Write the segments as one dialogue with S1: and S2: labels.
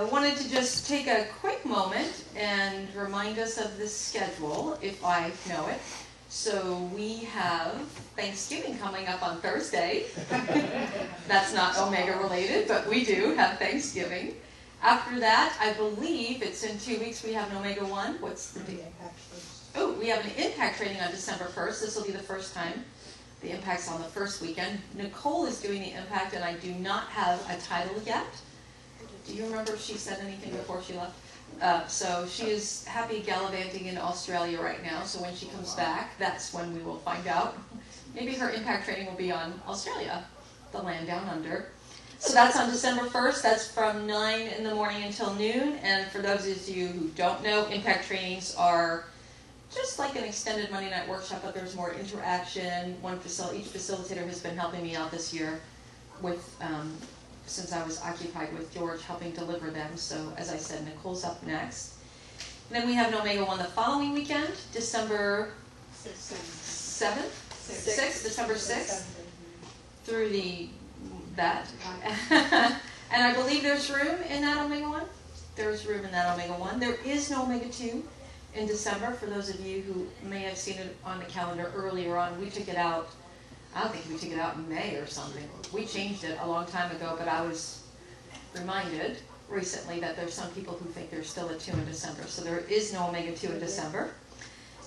S1: wanted to just take a quick moment and remind us of the schedule, if I know it. So we have Thanksgiving coming up on Thursday. That's not Omega related, but we do have Thanksgiving. After that, I believe it's in 2 weeks we have an Omega 1. What's the date? Oh, we have an impact training on December 1st. This will be the first time. The impact's on the first weekend. Nicole is doing the impact, and I do not have a title yet. Do you remember if she said anything before she left? So she is happy gallivanting in Australia right now, so when she comes back, that's when we will find out. Maybe her impact training will be on Australia, the land down under. So that's on December 1st. That's from 9 in the morning until noon. And for those of you who don't know, impact trainings are just like an extended Monday night workshop, but there's more interaction. Each facilitator has been helping me out this year with since I was occupied with George helping deliver them. So as I said, Nicole's up next. And then we have an Omega 1 the following weekend, December 7th? 6th, December 6th, through that. And I believe there's room in that Omega 1. There's room in that Omega 1. There is no Omega 2 in December. For those of you who may have seen it on the calendar earlier on, we took it out. I don't think we took it out in May or something. We changed it a long time ago, but I was reminded recently that there's some people who think there's still a 2 in December. So there is no Omega 2 in December.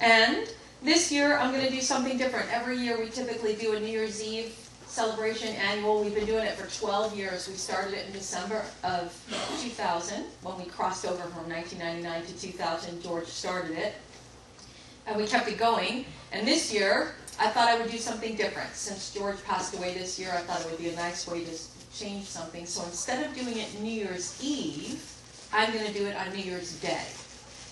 S1: And this year I'm going to do something different. Every year we typically do a New Year's Eve celebration annual. We've been doing it for 12 years. We started it in December of 2000 when we crossed over from 1999 to 2000. George started it. And we kept it going. And this year I thought I would do something different. Since George passed away this year, I thought it would be a nice way to change something. So instead of doing it New Year's Eve, I'm going to do it on New Year's Day.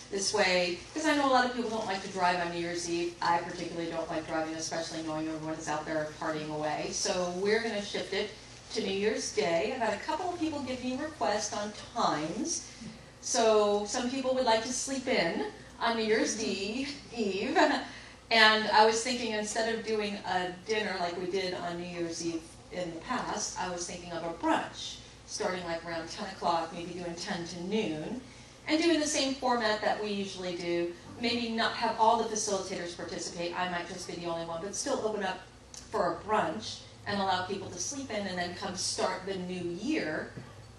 S1: This way, because I know a lot of people don't like to drive on New Year's Eve. I particularly don't like driving, especially knowing everyone's out there partying away. So we're going to shift it to New Year's Day. I've had a couple of people give me requests on times. So some people would like to sleep in on New Year's Eve. And I was thinking instead of doing a dinner like we did on New Year's Eve in the past, I was thinking of a brunch, starting like around 10 o'clock, maybe doing 10 to noon, and doing the same format that we usually do. Maybe not have all the facilitators participate, I might just be the only one, but still open up for a brunch and allow people to sleep in and then come start the new year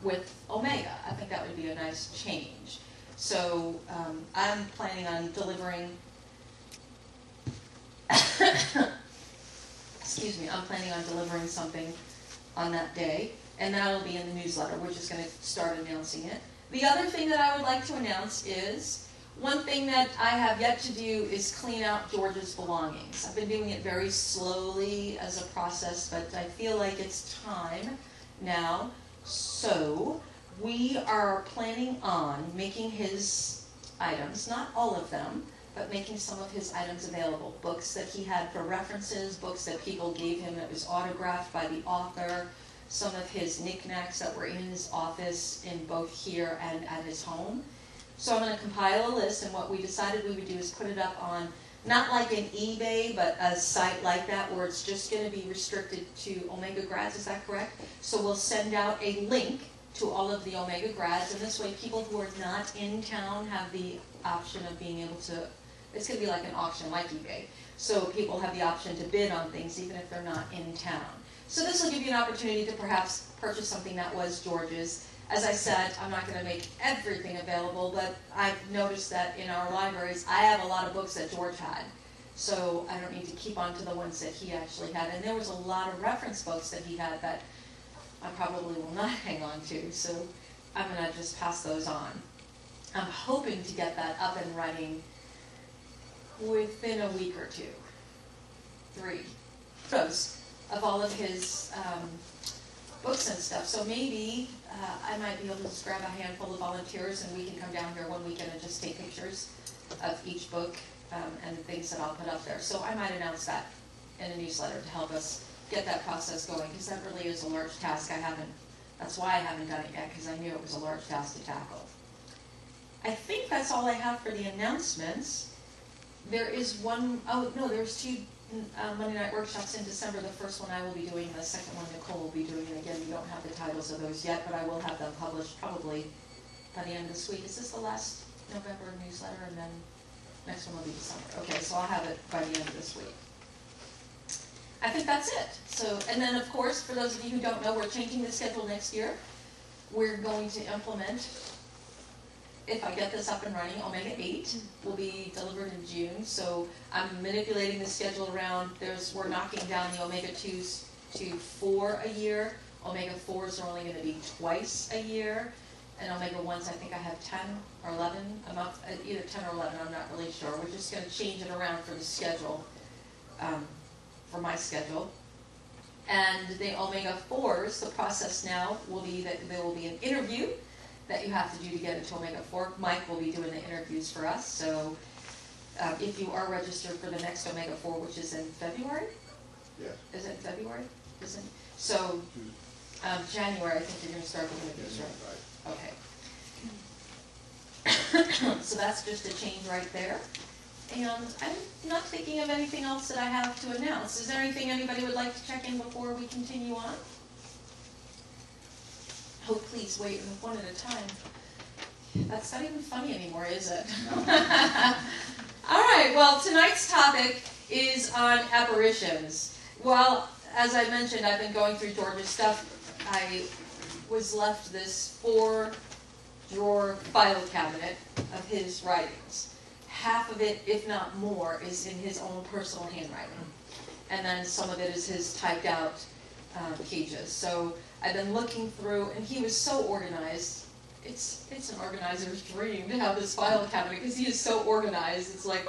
S1: with Omega. I think that would be a nice change. So I'm planning on delivering excuse me, I'm planning on delivering something on that day, and that'll be in the newsletter. We're just going to start announcing it. The other thing that I would like to announce is, one thing that I have yet to do is clean out George's belongings. I've been doing it very slowly as a process, but I feel like it's time now. So we are planning on making his items, not all of them, but making some of his items available. Books that he had for references, books that people gave him that was autographed by the author, some of his knickknacks that were in his office in both here and at his home. So I'm going to compile a list, and what we decided we would do is put it up on, not like an eBay, but a site like that where it's just going to be restricted to Omega grads, is that correct? So we'll send out a link to all of the Omega grads, and this way people who are not in town have the option of being able to, it's going to be like an auction, like eBay. So people have the option to bid on things even if they're not in town. So this will give you an opportunity to perhaps purchase something that was George's. As I said, I'm not going to make everything available, but I've noticed that in our libraries, I have a lot of books that George had. So I don't need to keep on to the ones that he actually had. And there was a lot of reference books that he had that I probably will not hang on to. So I'm going to just pass those on. I'm hoping to get that up and running within a week or two. 3 photos of all of his books and stuff. So maybe I might be able to just grab a handful of volunteers and we can come down here one weekend and just take pictures of each book and things that I'll put up there. So I might announce that in a newsletter to help us get that process going, because that really is a large task. That's why I haven't done it yet, because I knew it was a large task to tackle. I think that's all I have for the announcements. There is there's 2 Monday night workshops in December. The first one I will be doing, the second one Nicole will be doing. And again, we don't have the titles of those yet, but I will have them published probably by the end of this week. Is this the last November newsletter, and then next one will be December? Okay, so I'll have it by the end of this week. I think that's it. So, and then of course, for those of you who don't know, we're changing the schedule next year. We're going to implement, if I get this up and running, Omega 8 will be delivered in June. So I'm manipulating the schedule around. We're knocking down the Omega 2s to 4 a year. Omega 4s are only going to be twice a year. And Omega 1s, I think I have 10 or 11 a month, either 10 or 11, I'm not really sure. We're just going to change it around for the schedule, for my schedule. And the Omega 4s, the process now will be that there will be an interview that you have to do to get into Omega 4. Mike will be doing the interviews for us. So if you are registered for the next Omega 4, which is in February?
S2: Yes.
S1: Is it February? So January, I think you're going to start the interviews, right? Okay. So that's just a change right there. And I'm not thinking of anything else that I have to announce. Is there anything anybody would like to check in before we continue on? Oh, please wait one at a time. That's not even funny anymore, is it? No. All right, well, tonight's topic is on apparitions. Well, as I mentioned, I've been going through George's stuff. I was left this 4-drawer file cabinet of his writings. Half of it, if not more, is in his own personal handwriting. And then some of it is his typed out pages. So I've been looking through, and he was so organized. It's an organizer's dream to have this file cabinet because he is so organized. It's like,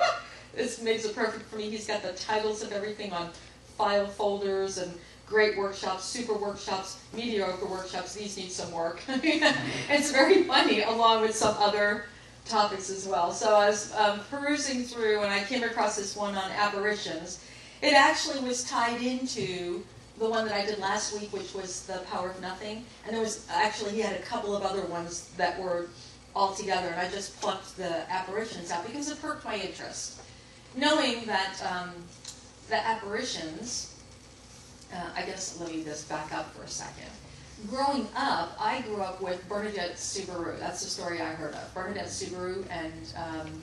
S1: this makes it perfect for me. He's got the titles of everything on file folders, and great workshops, super workshops, mediocre workshops. These need some work. It's very funny, along with some other topics as well. So I was perusing through, and I came across this one on apparitions. It actually was tied into the one that I did last week, which was the power of nothing. And there was actually, he had a couple of other ones that were all together, and I just plucked the apparitions out because it perked my interest. Knowing that the apparitions, I guess let me just back up for a second. Growing up, I grew up with Bernadette Subaru. That's the story I heard of. Bernadette Subaru and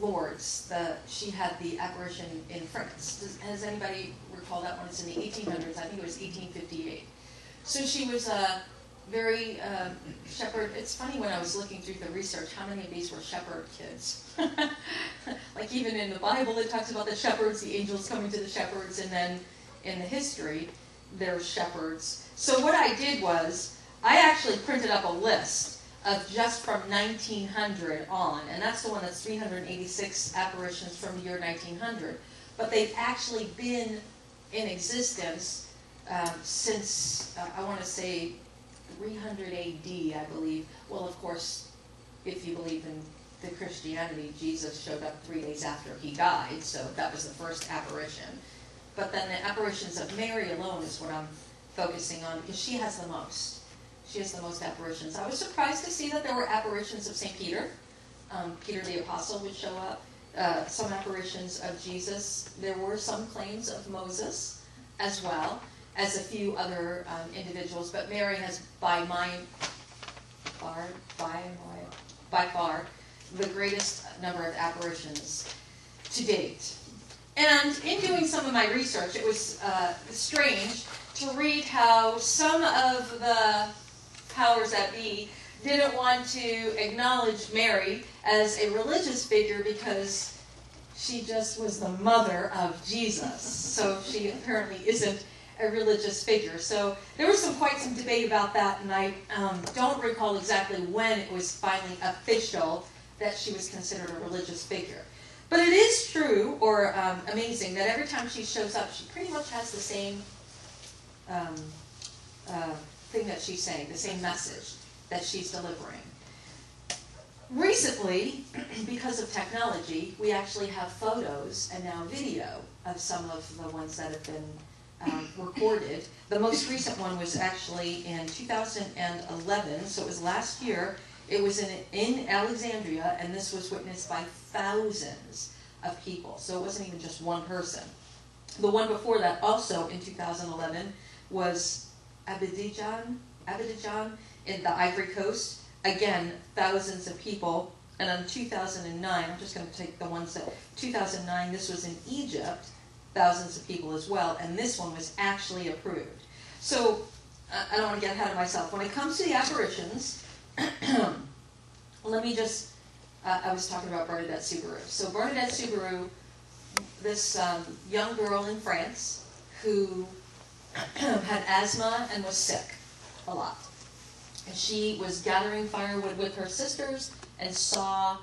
S1: Lourdes. She had the apparition in France. Has anybody recall that one? It's in the 1800s. I think it was 1858. So she was a very shepherd. It's funny when I was looking through the research, how many of these were shepherd kids? Like even in the Bible, it talks about the shepherds, the angels coming to the shepherds, and then in the history, there's shepherds. So what I did was, I actually printed up a list of just from 1900 on, and that's the one that's 386 apparitions from the year 1900. But they've actually been in existence since, I want to say, 300 AD, I believe. Well, of course, if you believe in the Christianity, Jesus showed up 3 days after he died, so that was the first apparition. But then the apparitions of Mary alone is what I'm focusing on, because she has the most. She has the most apparitions. I was surprised to see that there were apparitions of St. Peter. Peter the Apostle would show up. Some apparitions of Jesus. There were some claims of Moses as well as a few other individuals. But Mary has by far the greatest number of apparitions to date. And in doing some of my research, it was strange to read how some of the powers that be didn't want to acknowledge Mary as a religious figure because she just was the mother of Jesus. So she apparently isn't a religious figure. So there was quite some debate about that, and I don't recall exactly when it was finally official that she was considered a religious figure. But it is true, or amazing, that every time she shows up, she pretty much has the same thing that she's saying, the same message that she's delivering. Recently, because of technology, we actually have photos and now video of some of the ones that have been recorded. The most recent one was actually in 2011, so it was last year. It was in Alexandria, and this was witnessed by thousands of people. So it wasn't even just one person. The one before that, also in 2011, was Abidjan in the Ivory Coast. again, thousands of people. And in 2009, I'm just going to take the ones that, 2009, this was in Egypt, thousands of people as well, and this one was actually approved. So, I don't want to get ahead of myself. When it comes to the apparitions, let me just, I was talking about Bernadette Soubirous. So Bernadette Soubirous, this young girl in France who had asthma and was sick a lot. And she was gathering firewood with her sisters and saw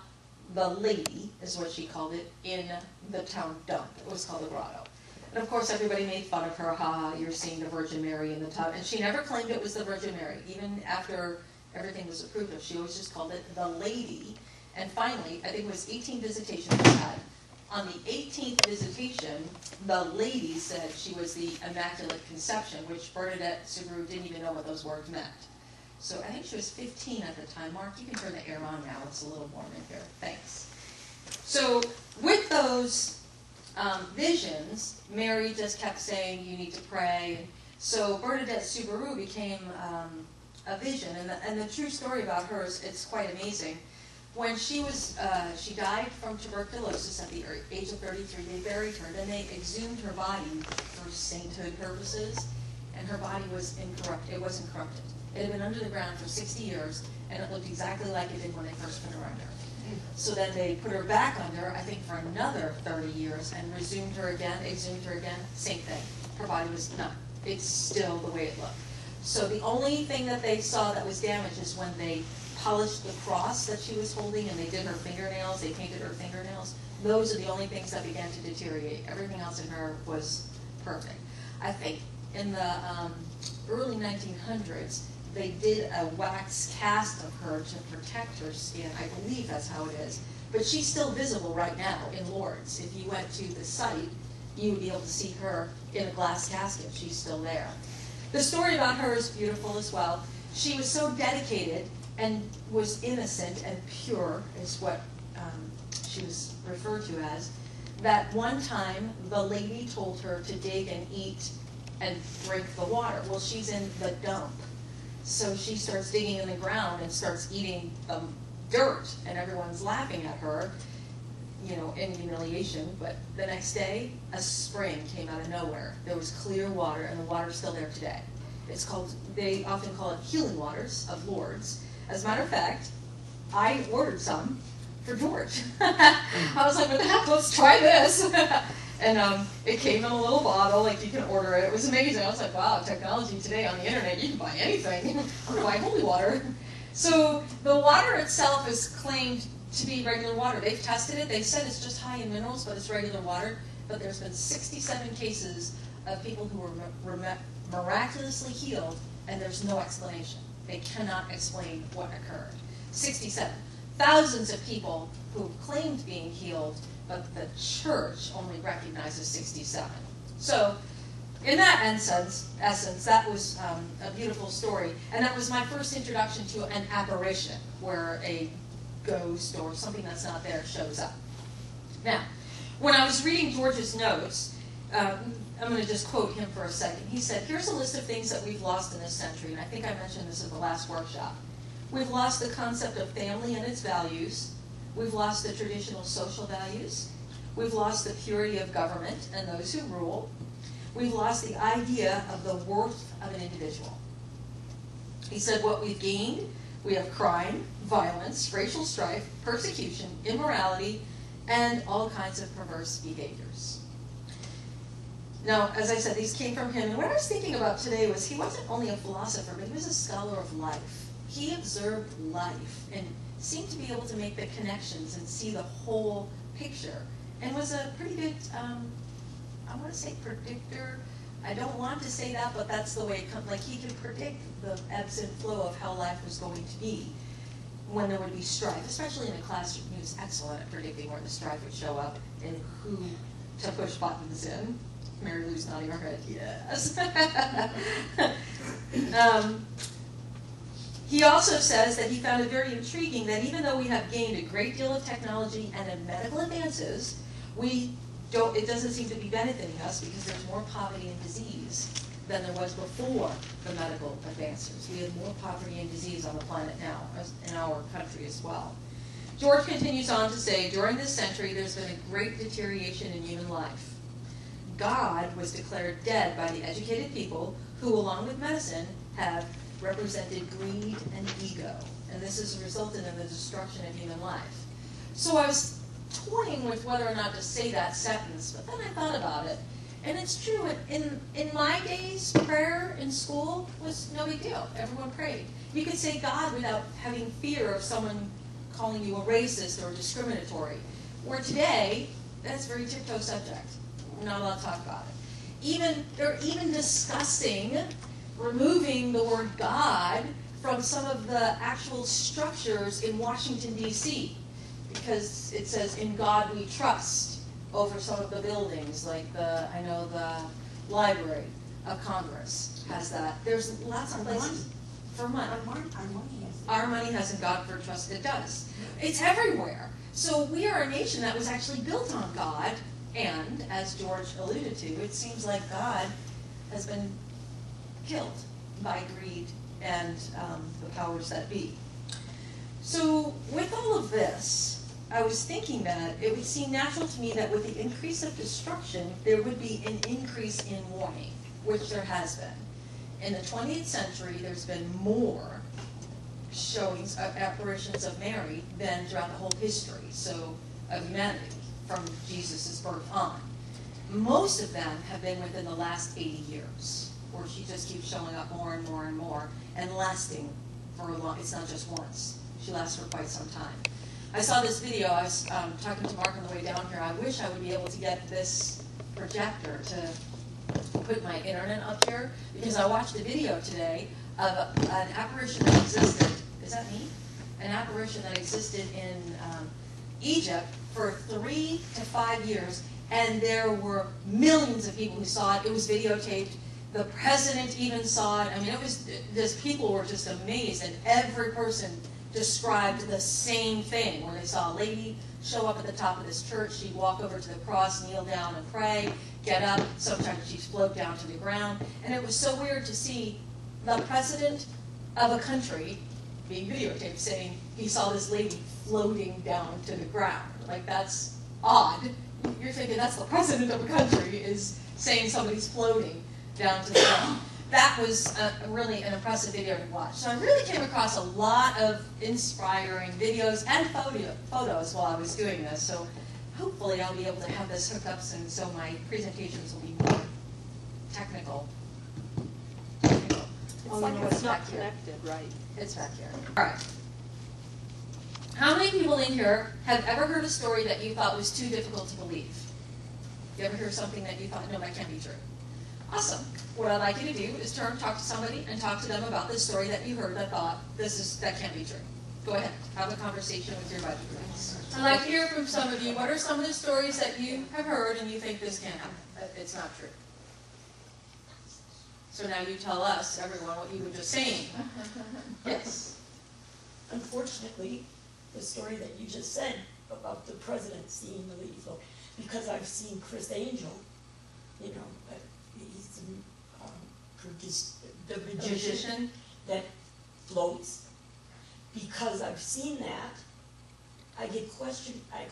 S1: the lady, is what she called it, in the town dump. It was called the grotto. And of course everybody made fun of her, ha, you're seeing the Virgin Mary in the tub. And she never claimed it was the Virgin Mary, even after everything was approved of. She always just called it the lady. And finally, I think it was 18 visitations she had. On the 18th visitation, the lady said she was the Immaculate Conception, which Bernadette Soubirous didn't even know what those words meant. So I think she was 15 at the time. Mark, you can turn the air on now. It's a little warm in here. Thanks. So with those visions, Mary just kept saying, you need to pray. So Bernadette Soubirous became a vision. And the true story about her is it's quite amazing. When she was, she died from tuberculosis at the age of 33. They buried her. Then they exhumed her body for sainthood purposes. And her body was incorrupted. It wasn't corrupted. It had been under the ground for 60 years, and it looked exactly like it did when they first put her under. So then they put her back under, I think, for another 30 years, and resumed her again, exhumed her again, same thing. Her body was not. It's still the way it looked. So the only thing that they saw that was damaged is when they polished the cross that she was holding, and they did her fingernails, they painted her fingernails. Those are the only things that began to deteriorate. Everything else in her was perfect. I think in the early 1900s, they did a wax cast of her to protect her skin. I believe that's how it is. But she's still visible right now in Lourdes. If you went to the site, you would be able to see her in a glass casket. She's still there. The story about her is beautiful as well. She was so dedicated and was innocent and pure, is what she was referred to as, that one time the lady told her to dig and eat and drink the water. Well, she's in the dump. So she starts digging in the ground and starts eating dirt, and everyone's laughing at her, you know, in humiliation. But the next day, a spring came out of nowhere. There was clear water, and the water's still there today. It's called, they often call it healing waters of Lourdes. As a matter of fact, I ordered some for George. I was like, what the heck, let's try this. And it came in a little bottle, like you can order it. It was amazing. I was like, wow, technology today on the internet, you can buy anything. I'm going to buy holy water. So the water itself is claimed to be regular water. They've tested it. They said it's just high in minerals, but it's regular water. But there's been 67 cases of people who were miraculously healed, and there's no explanation. They cannot explain what occurred. 67. Thousands of people who claimed being healed, but the church only recognizes 67. So, in that essence, that was a beautiful story. And that was my first introduction to an apparition, where a ghost or something that's not there shows up. Now, when I was reading George's notes, I'm going to just quote him for a second. He said, here's a list of things that we've lost in this century, and I think I mentioned this at the last workshop. We've lost the concept of family and its values. We've lost the traditional social values. We've lost the purity of government and those who rule. We've lost the idea of the worth of an individual. He said what we've gained, we have crime, violence, racial strife, persecution, immorality, and all kinds of perverse behaviors. Now, as I said, these came from him. And what I was thinking about today was he wasn't only a philosopher, but he was a scholar of life. He observed life and seemed to be able to make the connections and see the whole picture, and was a pretty good, I want to say predictor. I don't want to say that, but that's the way it comes. Like, he could predict the ebbs and flow of how life was going to be when there would be strife, especially in a classroom. He was excellent at predicting where the strife would show up and who to push buttons in. Mary Lou's nodding her head, yes. He also says that he found it very intriguing that even though we have gained a great deal of technology and in medical advances, it doesn't seem to be benefiting us because there's more poverty and disease than there was before the medical advances. We have more poverty and disease on the planet now, as in our country as well. George continues on to say, during this century, there's been a great deterioration in human life. God was declared dead by the educated people who, along with medicine, have represented greed and ego. And this has resulted in the destruction of human life. So I was toying with whether or not to say that sentence, but then I thought about it. And it's true, in my days, prayer in school was no big deal. Everyone prayed. You could say God without having fear of someone calling you a racist or discriminatory. Where today, that's a very tiptoe subject. We're not allowed to talk about it. They're even discussing removing the word God from some of the actual structures in Washington, D.C., because it says, in God we trust, over some of the buildings, like I know the Library of Congress has that. There's lots of places for money. Our money hasn't God for trust. It does. It's everywhere. So we are a nation that was actually built on God, and as George alluded to, it seems like God has been killed by greed and the powers that be. So with all of this, I was thinking that it would seem natural to me that with the increase of destruction, there would be an increase in mourning, which there has been. In the 20th century, there's been more showings of apparitions of Mary than throughout the whole history, so of humanity, from Jesus' birth on. Most of them have been within the last 80 years, where she just keeps showing up more and more and more, and lasting for a long, it's not just once. She lasts for quite some time. I saw this video. I was talking to Mark on the way down here. I wish I would be able to get this projector to put my internet up here, because I watched a video today of an apparition that existed. Is that me? An apparition that existed in Egypt for 3 to 5 years, and there were millions of people who saw it. It was videotaped. The president even saw it. I mean, it was just, people were just amazed, and every person described the same thing, where they saw a lady show up at the top of this church. She'd walk over to the cross, kneel down and pray, get up. Sometimes she'd float down to the ground. And it was so weird to see the president of a country being videotaped saying he saw this lady floating down to the ground. Like, that's odd. You're thinking that's the president of a country is saying somebody's floating down to the ground. That was really an impressive video to watch. So I really came across a lot of inspiring videos and photos while I was doing this. So hopefully I'll be able to have this hooked up soon, so my presentations will be more technical.
S2: It's not connected, right?
S1: It's back here. All right. How many people in here have ever heard a story that you thought was too difficult to believe? You ever hear something that you thought, no, that can't be true? Awesome. What I'd like you to do is talk to somebody and talk to them about this story that you heard that thought, that can't be true. Go ahead. Have a conversation with your buddy friends. I'd like to hear from some of you. What are some of the stories that you have heard and you think this can't happen? It's not true. So now you tell us, everyone, what you were just saying. Yes.
S3: Unfortunately, the story that you just said about the president seeing the lady float, because I've seen Chris Angel, you know, he's the magician that floats. Because I've seen that, I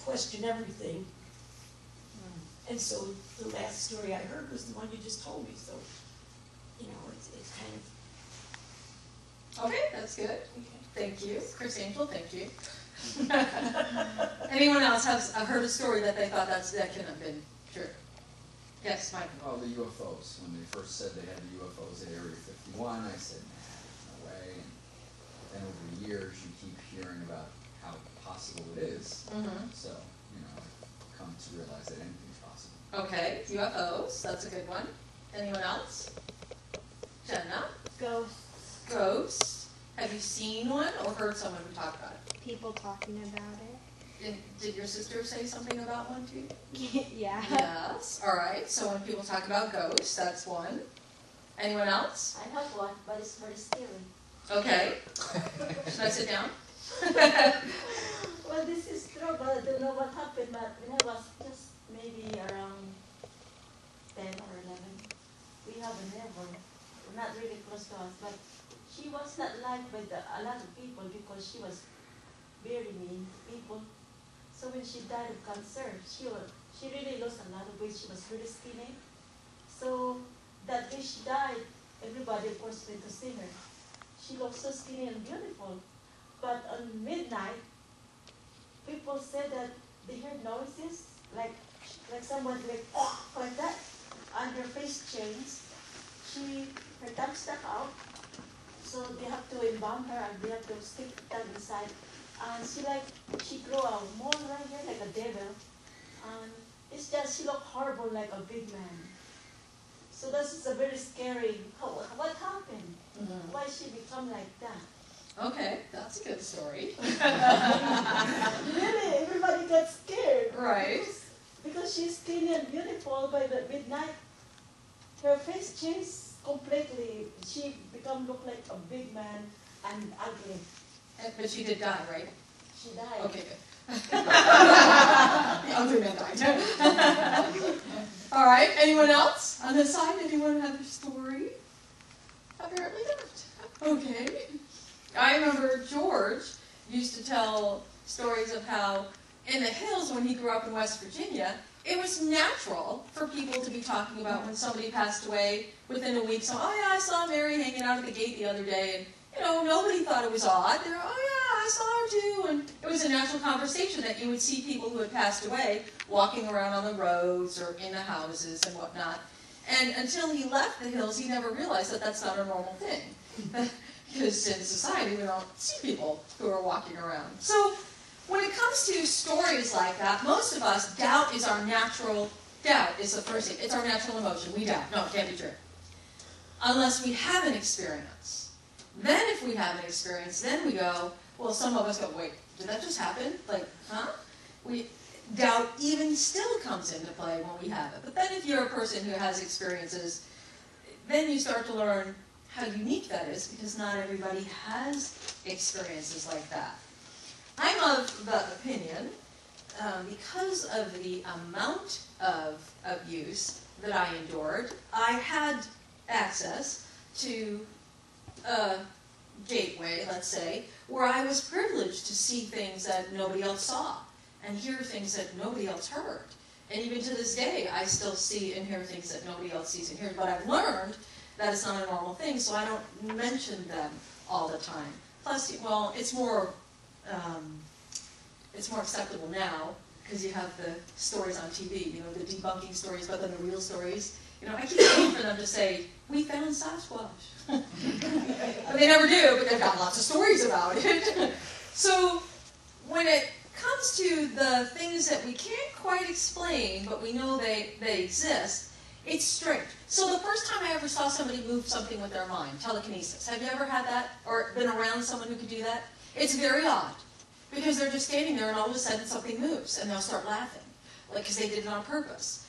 S3: question everything. And so the last story I heard was the one you just told me. So, you know, it's kind of...
S1: Okay, that's good. Okay. Thank you. Chris Angel, thank you. Anyone else has heard a story that they thought that couldn't have been true? Yes, Mike.
S4: Oh, the UFOs. When they first said they had the UFOs at Area 51, I said, nah, there's no way. And then over the years, you keep hearing about how possible it is.
S1: Mm-hmm.
S4: So, you know, I've come to realize that anything's possible.
S1: Okay, UFOs. That's a good one. Anyone else? Jenna?
S2: Ghosts.
S1: Ghosts. Have you seen one or heard someone who talked about it?
S2: People talking about it.
S1: And did your sister say something about one too?
S2: Yeah.
S1: Yes. All right. So when people talk about ghosts, that's one. Anyone else?
S5: I have one, but it's very scary.
S1: Okay. Should I sit down?
S5: Well, this is true, but I don't know what happened. But when I was just maybe around 10 or 11, we have a neighbor not really close to us, but she was not liked by a lot of people because she was very mean to people. So when she died of cancer, she really lost a lot of weight. She was really skinny. So that day she died, everybody of course went to see her. She looked so skinny and beautiful. But on midnight, people said that they heard noises, like someone like that, and her face changed. Her tongue stuck out, so they have to embalm her and they have to stick the tongue inside. And she grew a mole right here like a devil. And it's just, she looked horrible like a big man. So this is a very scary, what happened?
S1: Mm-hmm.
S5: Why she become like that?
S1: Okay, that's a good story.
S5: Really, everybody got scared.
S1: Right.
S5: Because she's skinny and beautiful, by the midnight, her face changed completely. She look like a big man and ugly.
S1: But she did die, right?
S5: She died.
S1: Okay, good. The ugly man died. All right, anyone else on this side? Anyone have a story? Apparently not. Okay. I remember George used to tell stories of how in the hills when he grew up in West Virginia, it was natural for people to be talking about when somebody passed away within a week. So, oh yeah, I saw Mary hanging out at the gate the other day, and nobody thought it was odd. They were, oh yeah, I saw her too. And it was a natural conversation that you would see people who had passed away walking around on the roads or in the houses and whatnot. And until he left the hills, he never realized that that's not a normal thing. Because in society, we don't see people who are walking around. So when it comes to stories like that, most of us, doubt is the first thing. It's our natural emotion. We doubt. No, it can't be true. Unless we have an experience. Then if we have an experience, then we go, well, some of us go, wait, did that just happen? Doubt even still comes into play when we have it. But then if you're a person who has experiences, then you start to learn how unique that is, because not everybody has experiences like that. I'm of the opinion, because of the amount of abuse that I endured, I had access to a gateway, let's say, where I was privileged to see things that nobody else saw, and hear things that nobody else heard. And even to this day, I still see and hear things that nobody else sees and hears. But I've learned that it's not a normal thing, so I don't mention them all the time. Plus, well, it's more acceptable now because you have the stories on TV, the debunking stories, but then the real stories. I keep waiting for them to say, we found Sasquatch. But they never do, but they've got lots of stories about it. So when it comes to the things that we can't quite explain, but we know they exist, it's strange. So the first time I ever saw somebody move something with their mind, telekinesis. Have you ever had that or been around someone who could do that? It's very odd because they're just standing there and all of a sudden something moves and they'll start laughing, because they did it on purpose.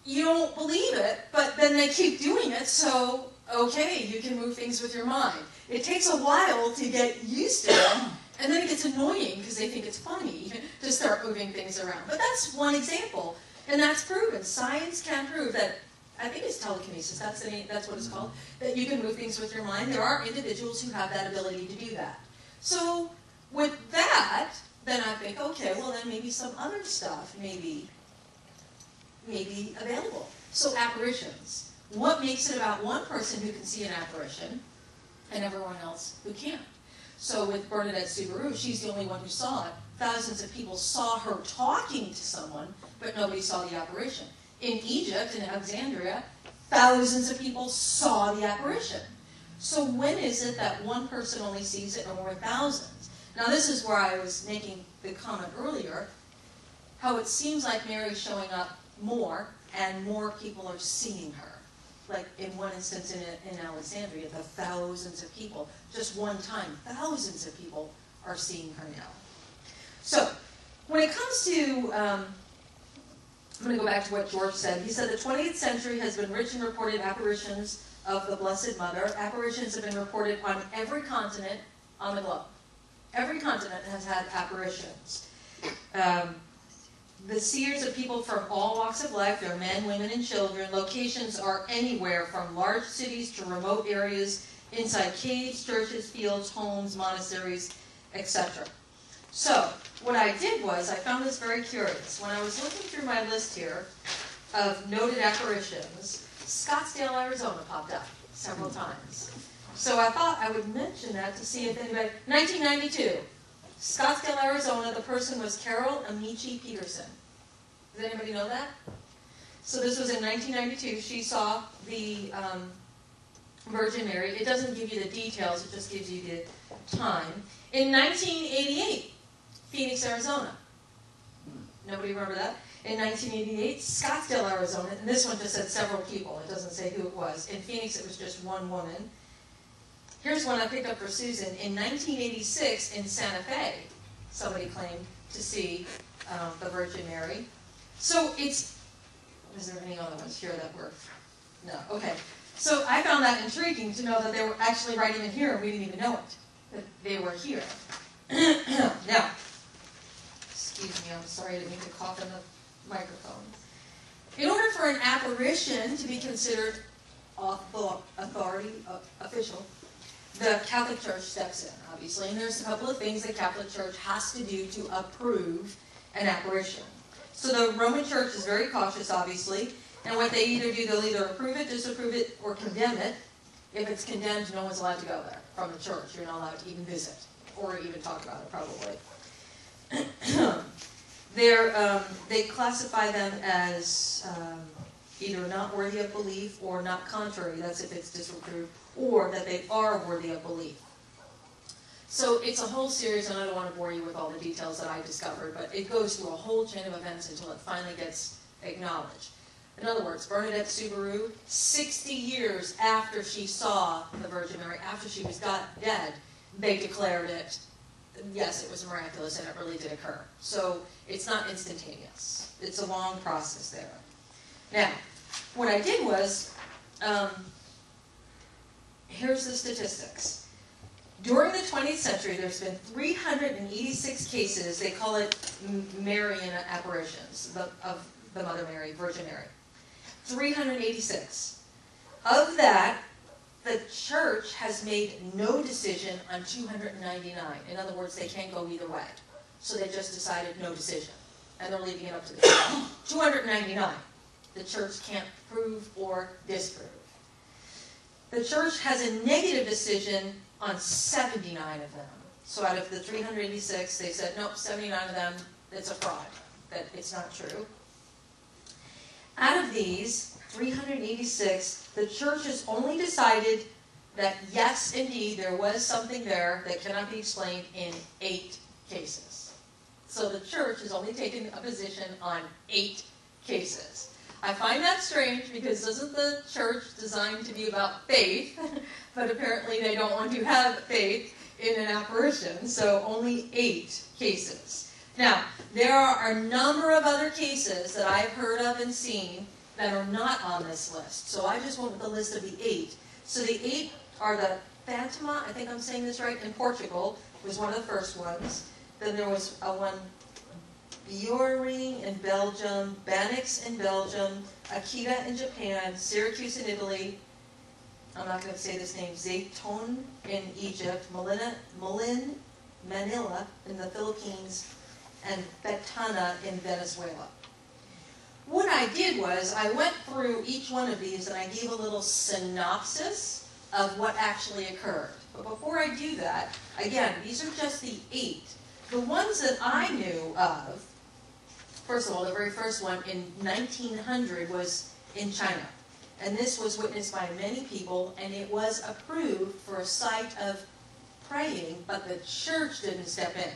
S1: You don't believe it, but then they keep doing it, so okay, you can move things with your mind. It takes a while to get used to it, and then it gets annoying because they think it's funny to start moving things around. But that's one example. And that's proven. Science can prove that, I think it's telekinesis, that's what it's called, that you can move things with your mind. There are individuals who have that ability to do that. So with that, then I think, okay, well then maybe some other stuff may be available. So apparitions. What makes it about one person who can see an apparition and everyone else who can't? So with Bernadette Subaru, she's the only one who saw it. Thousands of people saw her talking to someone, but nobody saw the apparition. In Egypt, in Alexandria, thousands of people saw the apparition. So when is it that one person only sees it or thousands? Now this is where I was making the comment earlier, how it seems like Mary's showing up more and more people are seeing her. Like in one instance in Alexandria, the thousands of people, just one time, thousands of people are seeing her now. So, when it comes to, I'm going to go back to what George said. He said the 20th century has been rich in reported apparitions of the Blessed Mother. Apparitions have been reported on every continent on the globe. Every continent has had apparitions. The seers are people from all walks of life. They're men, women, and children. Locations are anywhere from large cities to remote areas, inside caves, churches, fields, homes, monasteries, etc. So, what I did was, I found this very curious. When I was looking through my list here of noted apparitions, Scottsdale, Arizona popped up several times. So I thought I would mention that to see if anybody... 1992, Scottsdale, Arizona, the person was Carol Amici Peterson. Does anybody know that? So this was in 1992. She saw the Virgin Mary. It doesn't give you the details, it just gives you the time. In 1988, Phoenix, Arizona. Nobody remember that? In 1988, Scottsdale, Arizona, and this one just said several people. It doesn't say who it was. In Phoenix, it was just one woman. Here's one I picked up for Susan. In 1986, in Santa Fe, somebody claimed to see the Virgin Mary. So it's, is there any other ones here that were, no, okay. So I found that intriguing to know that they were actually right even here, and we didn't even know it, that they were here. Now, excuse me, I'm sorry I didn't mean to cough in the microphone. In order for an apparition to be considered official, the Catholic Church steps in, obviously, and there's a couple of things the Catholic Church has to do to approve an apparition. So the Roman Church is very cautious, obviously, and what they either do, they'll either approve it, disapprove it, or condemn it. If it's condemned, no one's allowed to go there from the church. You're not allowed to even visit, or even talk about it, probably. They classify them as either not worthy of belief or not contrary, that's if it's disapproved, or that they are worthy of belief. So it's a whole series, and I don't want to bore you with all the details that I discovered, but it goes through a whole chain of events until it finally gets acknowledged. In other words, Bernadette Subaru, 60 years after she saw the Virgin Mary, after she was dead, they declared it, yes, it was miraculous and it really did occur. So it's not instantaneous. It's a long process there. Now, what I did was, here's the statistics. During the 20th century, there's been 386 cases, they call it Marian apparitions, of the Mother Mary, Virgin Mary. 386. Of that, the church has made no decision on 299. In other words, they can't go either way. So they just decided no decision. And they're leaving it up to the church. 299. The church can't prove or disprove. The church has a negative decision on 79 of them. So out of the 386, they said, nope, 79 of them, it's a fraud, that it's not true. Out of these 386, the church has only decided that yes, indeed, there was something there that cannot be explained in 8 cases. So the church has only taken a position on 8 cases. I find that strange because isn't the church designed to be about faith? But apparently they don't want to have faith in an apparition, so only 8 cases. Now, there are a number of other cases that I've heard of and seen that are not on this list. So I just went with the list of the 8. So the 8 are the Fatima, I think I'm saying this right, in Portugal, was one of the first ones. Then there was one Bioring in Belgium, Banix in Belgium, Akita in Japan, Syracuse in Italy, I'm not going to say this name, Zaytun in Egypt, Manila in the Philippines, and Betana in Venezuela. What I did was, I went through each one of these and I gave a little synopsis of what actually occurred. But before I do that, again, these are just the 8. The ones that I knew of, first of all, the very first one in 1900 was in China. And this was witnessed by many people, and it was approved for a site of praying, but the church didn't step in.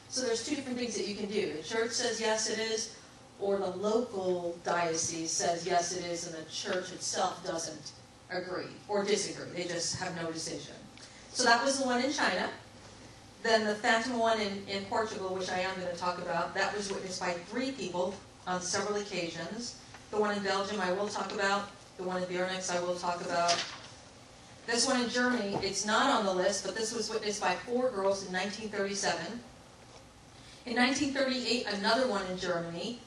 S1: So there's 2 different things that you can do. The church says yes it is, or the local diocese says yes it is, and the church itself doesn't agree or disagree. They just have no decision. So that was the one in China. Then the Fatima one in Portugal, which I am going to talk about, that was witnessed by 3 people on several occasions. The one in Belgium I will talk about. The one in Bernix I will talk about. This one in Germany, it's not on the list, but this was witnessed by 4 girls in 1937. In 1938, another one in Germany.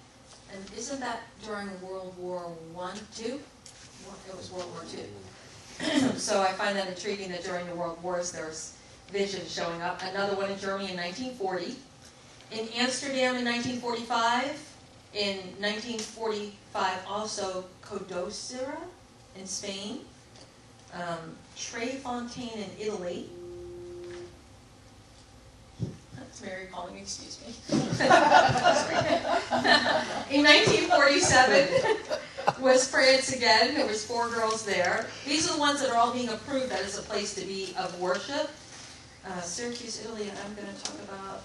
S1: And isn't that during World War I, II? It was World War II. So I find that intriguing that during the World Wars there's visions showing up. Another one in Germany in 1940. In Amsterdam in 1945. In 1945 also Codosera in Spain. Trefontaine in Italy. That's Mary calling me, excuse me. In 1947 was France again. There was 4 girls there. These are the ones that are all being approved that is a place to be of worship. Syracuse, Italy, I'm going to talk about.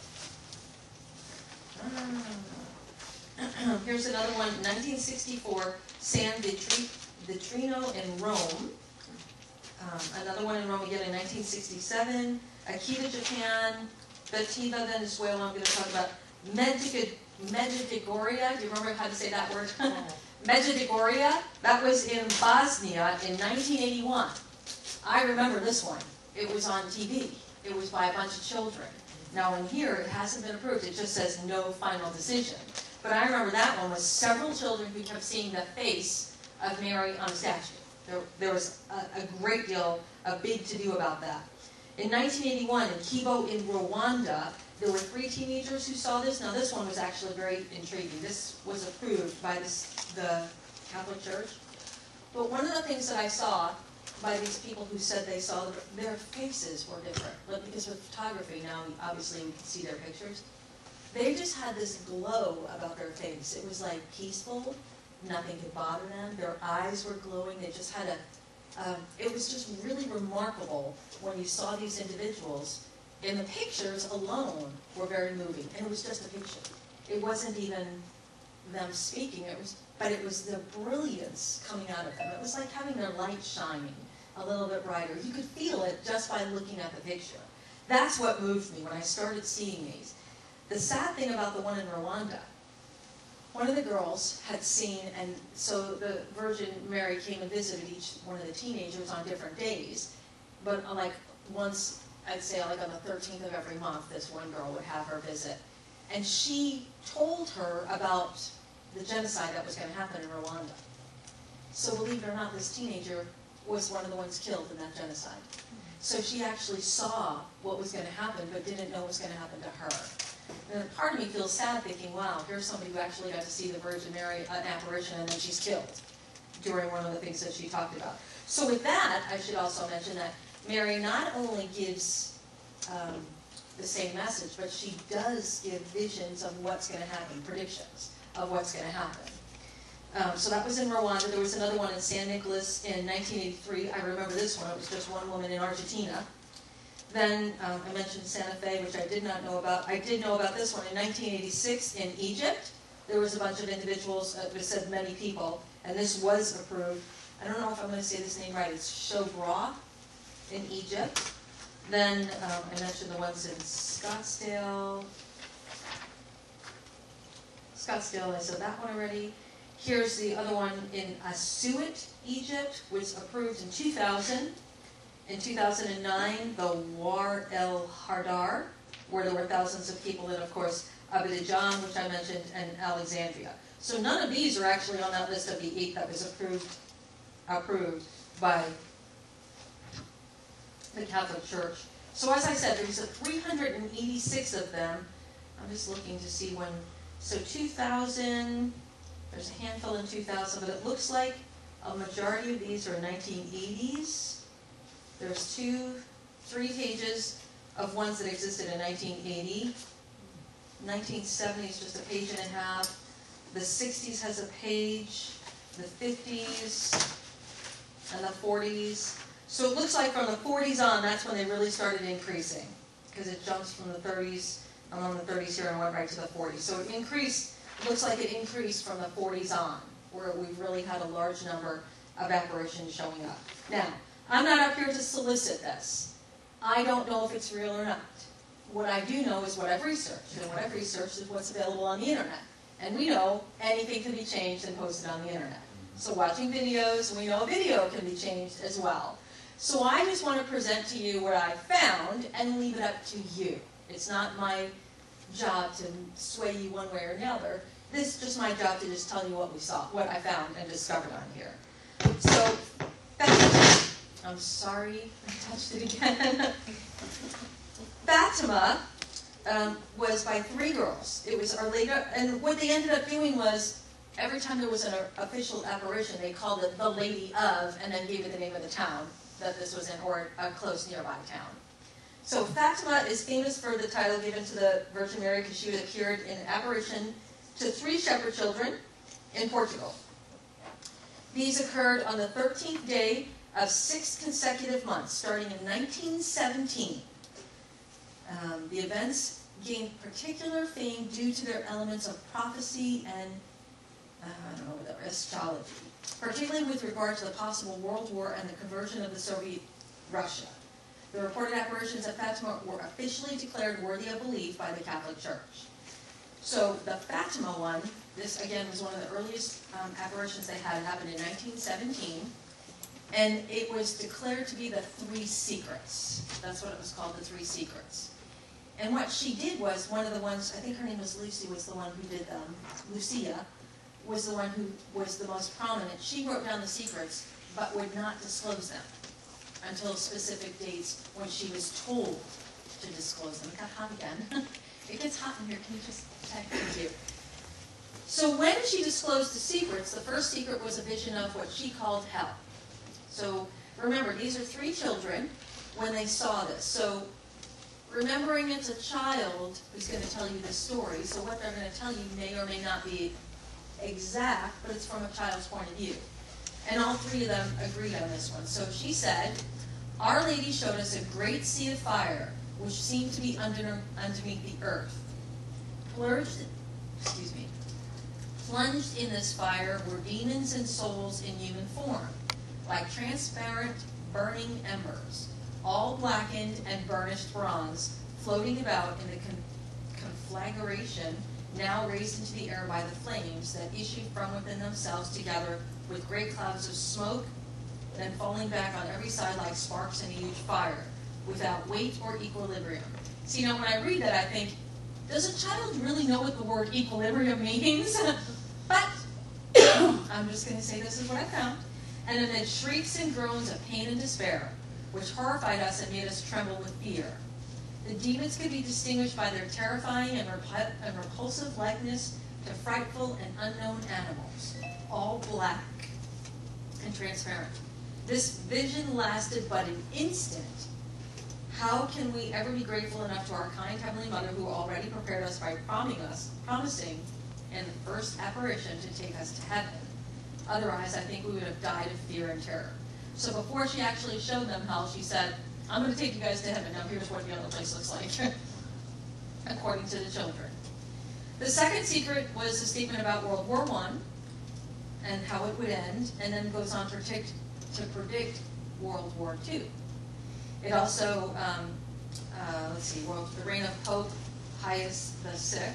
S1: Here's another one, 1964, San Vitrino in Rome. Another one in Rome again in 1967. Akita, Japan. Fatima, Venezuela. I'm going to talk about Medjugorje. Do you remember how to say that word? Medjugorje. That was in Bosnia in 1981. I remember this one. It was on TV. It was by a bunch of children. Now in here, it hasn't been approved. It just says no final decision. But I remember that one was several children who kept seeing the face of Mary on a statue. There was a great deal, a big to-do about that. In 1981, in Kibo in Rwanda, there were 3 teenagers who saw this. Now this one was actually very intriguing. This was approved by the Catholic Church. But one of the things that I saw by these people who said they saw, their faces were different. But because with photography now, obviously we can see their pictures. They just had this glow about their face. It was like peaceful. Nothing could bother them. Their eyes were glowing. They just had it was just really remarkable when you saw these individuals. And the pictures alone were very moving. And it was just a picture. It wasn't even them speaking. But it was the brilliance coming out of them. It was like having their light shining a little bit brighter. You could feel it just by looking at the picture. That's what moved me when I started seeing these. The sad thing about the one in Rwanda, one of the girls had seen, and so the Virgin Mary came and visited each one of the teenagers on different days, but like once, I'd say like on the 13th of every month, this one girl would have her visit. And she told her about the genocide that was going to happen in Rwanda. So believe it or not, this teenager was one of the ones killed in that genocide. So she actually saw what was going to happen, but didn't know what was going to happen to her. And part of me feels sad thinking, wow, here's somebody who actually got to see the Virgin Mary, an apparition, and then she's killed during one of the things that she talked about. So with that, I should also mention that Mary not only gives the same message, but she does give visions of what's going to happen, predictions of what's going to happen. So that was in Rwanda. There was another one in San Nicolas in 1983. I remember this one. It was just one woman in Argentina. Then I mentioned Santa Fe, which I did not know about. I did know about this one in 1986 in Egypt. There was a bunch of individuals, it said many people, and this was approved. I don't know if I'm going to say this name right. It's Shobra in Egypt. Then I mentioned the ones in Scottsdale. I said that one already. Here's the other one in Asuit, Egypt, which approved in 2000. In 2009, the War el Hardar, where there were thousands of people, and of course, Abidjan, which I mentioned, and Alexandria. So none of these are actually on that list of the 8 that was approved by the Catholic Church. So as I said, there was 386 of them. I'm just looking to see when. So 2000, there's a handful in 2000, but it looks like a majority of these are 1980s. There's 3 pages of ones that existed in 1980. 1970 is just a page and a half. The 60s has a page. The 50s and the 40s. So it looks like from the 40s on, that's when they really started increasing, because it jumps from the 30s. I'm on the 30s here and went right to the 40s. So it increased. It looks like it increased from the 40s on, where we've really had a large number of apparitions showing up. Now, I'm not up here to solicit this. I don't know if it's real or not. What I do know is what I've researched, and what I've researched is what's available on the internet. And we know anything can be changed and posted on the internet. So watching videos, we know a video can be changed as well. So I just want to present to you what I found and leave it up to you. It's not my job to sway you one way or the other. this is just my job to just tell you what we saw, what I found and discovered on here. So, I'm sorry, I touched it again. Fatima was by 3 girls. It was Our Lady, and what they ended up doing was, every time there was an official apparition, they called it the Lady of, and then gave it the name of the town that this was in, or a close nearby town. So Fatima is famous for the title given to the Virgin Mary because she appeared in an apparition to 3 shepherd children in Portugal. These occurred on the 13th day of 6 consecutive months, starting in 1917. The events gained particular fame due to their elements of prophecy and, astrology, particularly with regard to the possible world war and the conversion of the Soviet Russia. The reported apparitions of Fatima were officially declared worthy of belief by the Catholic Church. So the Fatima one, this again was one of the earliest apparitions they had. It happened in 1917. And it was declared to be the 3 secrets. That's what it was called, the 3 secrets. And what she did was, one of the ones, I think her name was Lucy, was the one who did them. Lucia was the one who was the most prominent. She wrote down the secrets, but would not disclose them until specific dates when she was told to disclose them. It got hot again. It gets hot in here. Can you just check? Thank you. So when she disclosed the secrets, the first secret was a vision of what she called hell. So remember, these are 3 children when they saw this. So remembering it's a child who's going to tell you this story, so what they're going to tell you may or may not be exact, but it's from a child's point of view. And all 3 of them agreed on this one. So she said, Our Lady showed us a great sea of fire, which seemed to be underneath the earth. Plunged in this fire were demons and souls in human form, like transparent, burning embers, all blackened and burnished bronze, floating about in the conflagration, now raised into the air by the flames that issued from within themselves together with great clouds of smoke, then falling back on every side like sparks in a huge fire, without weight or equilibrium. See, now when I read that, I think, does a child really know what the word equilibrium means? But I'm just going to say this is what I found. And amid shrieks and groans of pain and despair, which horrified us and made us tremble with fear. The demons could be distinguished by their terrifying and repulsive likeness to frightful and unknown animals, all black and transparent. This vision lasted but an instant. How can we ever be grateful enough to our kind Heavenly Mother who already prepared us by promising in the first apparition to take us to heaven? Otherwise, I think we would have died of fear and terror. So before she actually showed them hell, she said, I'm going to take you guys to heaven. Now here's what the other place looks like, according to the children. The second secret was a statement about World War I and how it would end, and then goes on to predict World War II. It also, the reign of Pope Pius VI,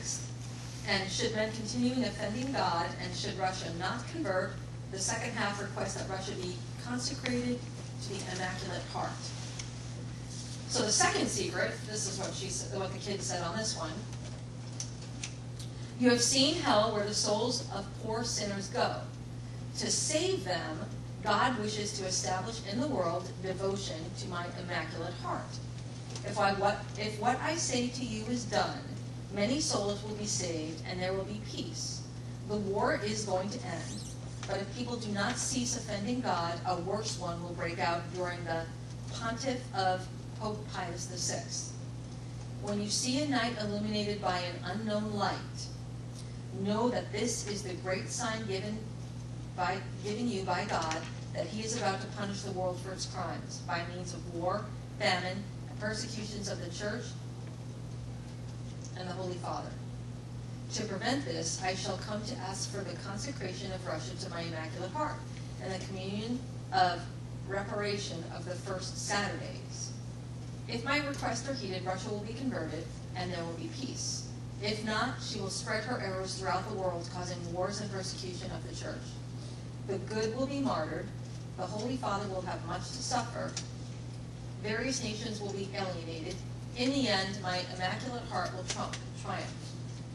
S1: and should men continue offending God, and should Russia not convert, the second half requests that Russia be consecrated to the Immaculate Heart. So the second secret, this is what the kids said on this one. You have seen hell where the souls of poor sinners go. To save them, God wishes to establish in the world devotion to my Immaculate Heart. If what I say to you is done, many souls will be saved and there will be peace. The war is going to end, but if people do not cease offending God, a worse one will break out during the pontiff of Pope Pius VI. When you see a night illuminated by an unknown light, know that this is the great sign given you by God, that he is about to punish the world for its crimes by means of war, famine, and persecutions of the Church and the Holy Father. To prevent this, I shall come to ask for the consecration of Russia to my Immaculate Heart and the communion of reparation of the first Saturdays. If my requests are heeded, Russia will be converted and there will be peace. If not, she will spread her errors throughout the world, causing wars and persecution of the Church. The good will be martyred, the Holy Father will have much to suffer, various nations will be alienated. In the end, my Immaculate Heart will triumph.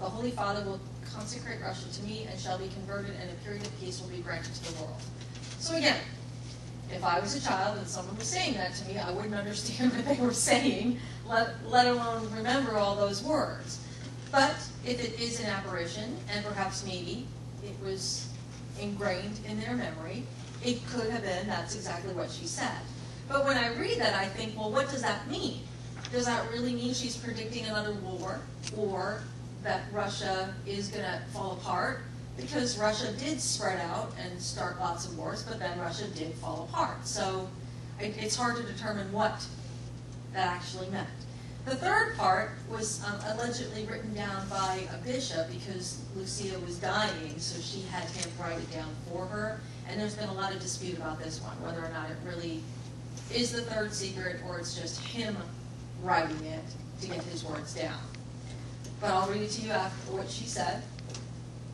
S1: the Holy Father will consecrate Russia to me and shall be converted, and a period of peace will be granted to the world. So again, if I was a child and someone was saying that to me, I wouldn't understand what they were saying, let alone remember all those words. But if it is an apparition, and perhaps maybe it was ingrained in their memory, it could have been that's exactly what she said. But when I read that, I think, well, what does that mean? Does that really mean she's predicting another war, or that Russia is going to fall apart? Because Russia did spread out and start lots of wars, but then Russia did fall apart. So it's hard to determine what that actually meant. The third part was allegedly written down by a bishop because Lucia was dying, so she had him write it down for her. And there's been a lot of dispute about this one, whether or not it really is the third secret or it's just him writing it to get his words down. But I'll read it to you after what she said.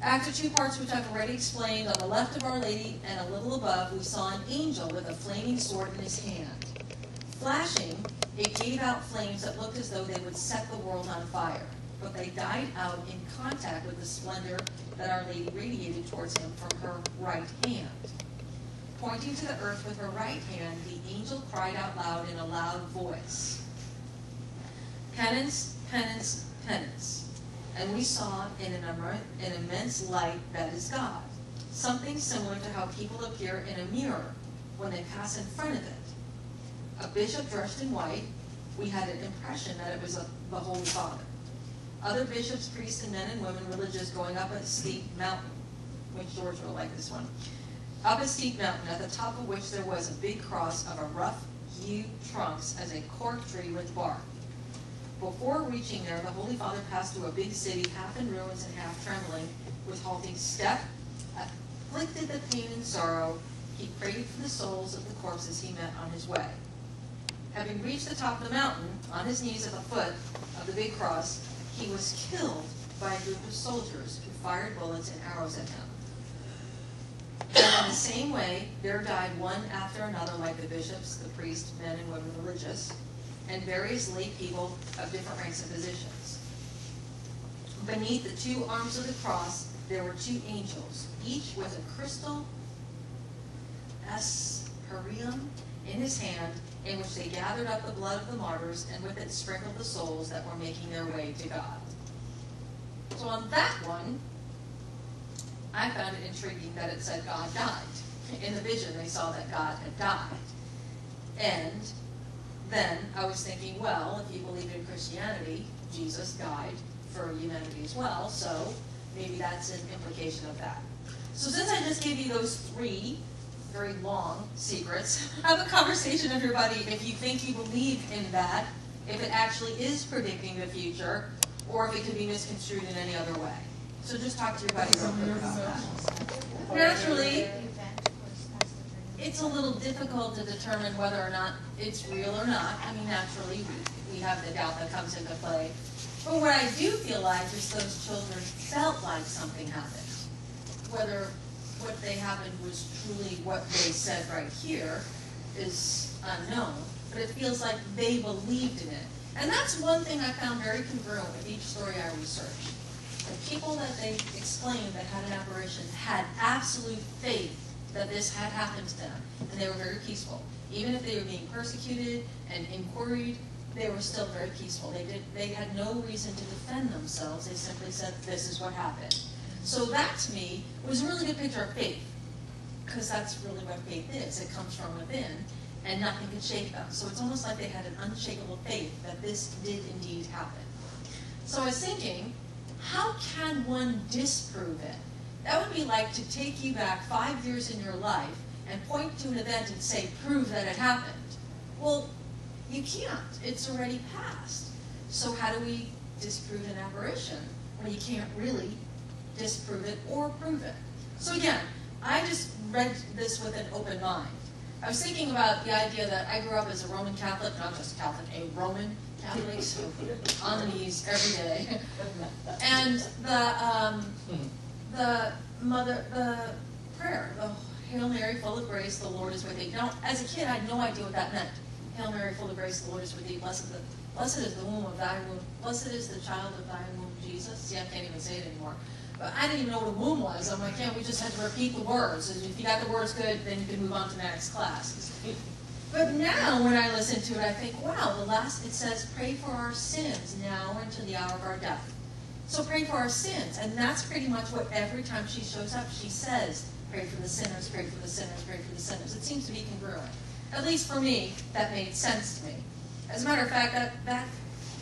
S1: After two parts which I've already explained, on the left of Our Lady and a little above, we saw an angel with a flaming sword in his hand. Flashing, it gave out flames that looked as though they would set the world on fire, but they died out in contact with the splendor that Our Lady radiated towards him from her right hand. Pointing to the earth with her right hand, the angel cried out loud in a loud voice, "Penance, penance, penance." And we saw in an immense light that is God, something similar to how people appear in a mirror when they pass in front of it. A bishop dressed in white, we had an impression that it was the Holy Father. Other bishops, priests, and men and women religious going up a steep mountain, which George will like this one, up a steep mountain at the top of which there was a big cross of a rough-hewn trunks as a cork tree with bark. Before reaching there, the Holy Father passed through a big city, half in ruins and half trembling, with halting step, afflicted with pain and sorrow. He prayed for the souls of the corpses he met on his way. Having reached the top of the mountain, on his knees at the foot of the big cross, he was killed by a group of soldiers who fired bullets and arrows at him. And in the same way, there died one after another, like the bishops, the priests, men and women religious, and various lay people of different ranks and positions. Beneath the two arms of the cross, there were two angels, each with a crystal apparition in his hand, in which they gathered up the blood of the martyrs, and with it sprinkled the souls that were making their way to God. So on that one, I found it intriguing that it said God died. In the vision, they saw that God had died. And then I was thinking, well, if you believe in Christianity, Jesus died for humanity as well, so maybe that's an implication of that. So since I just gave you those three very long secrets, have a conversation, everybody, if you think you believe in that, if it actually is predicting the future, or if it could be misconstrued in any other way. So just talk to your buddy real quick about that. Naturally, it's a little difficult to determine whether or not it's real or not. I mean, naturally, we have the doubt that comes into play. But what I do feel like is those children felt like something happened. Whether what they happened was truly what they said right here is unknown, but it feels like they believed in it. And that's one thing I found very congruent with each story I researched. The people that they explained that had an apparition had absolute faith that this had happened to them, and they were very peaceful. Even if they were being persecuted and inquired, they were still very peaceful. They had no reason to defend themselves. They simply said, this is what happened. So that, to me, was a really good picture of faith, because that's really what faith is. It comes from within, and nothing could shake them. So it's almost like they had an unshakable faith that this did indeed happen. So I was thinking, how can one disprove it? That would be like to take you back 5 years in your life and point to an event and say, prove that it happened. Well, you can't. It's already passed. So how do we disprove an apparition when you can't really disprove it or prove it? So again, I just read this with an open mind. I was thinking about the idea that I grew up as a Roman Catholic, not just a Catholic, a Roman Catholic, so on the knees every day. And the prayer, the Hail Mary, full of grace, the Lord is with thee. Now, as a kid, I had no idea what that meant. Hail Mary, full of grace, the Lord is with thee. Blessed is the womb of thy womb. Blessed is the child of thy womb. Jesus. See, I can't even say it anymore. But I didn't even know what a womb was. I'm like, yeah, we just had to repeat the words. And if you got the words good, then you can move on to the next class. But now, when I listen to it, I think, wow, it says, pray for our sins now and to the hour of our death. So pray for our sins. And that's pretty much what every time she shows up, she says, pray for the sinners, pray for the sinners, pray for the sinners. It seems to be congruent. At least for me, that made sense to me. As a matter of fact, that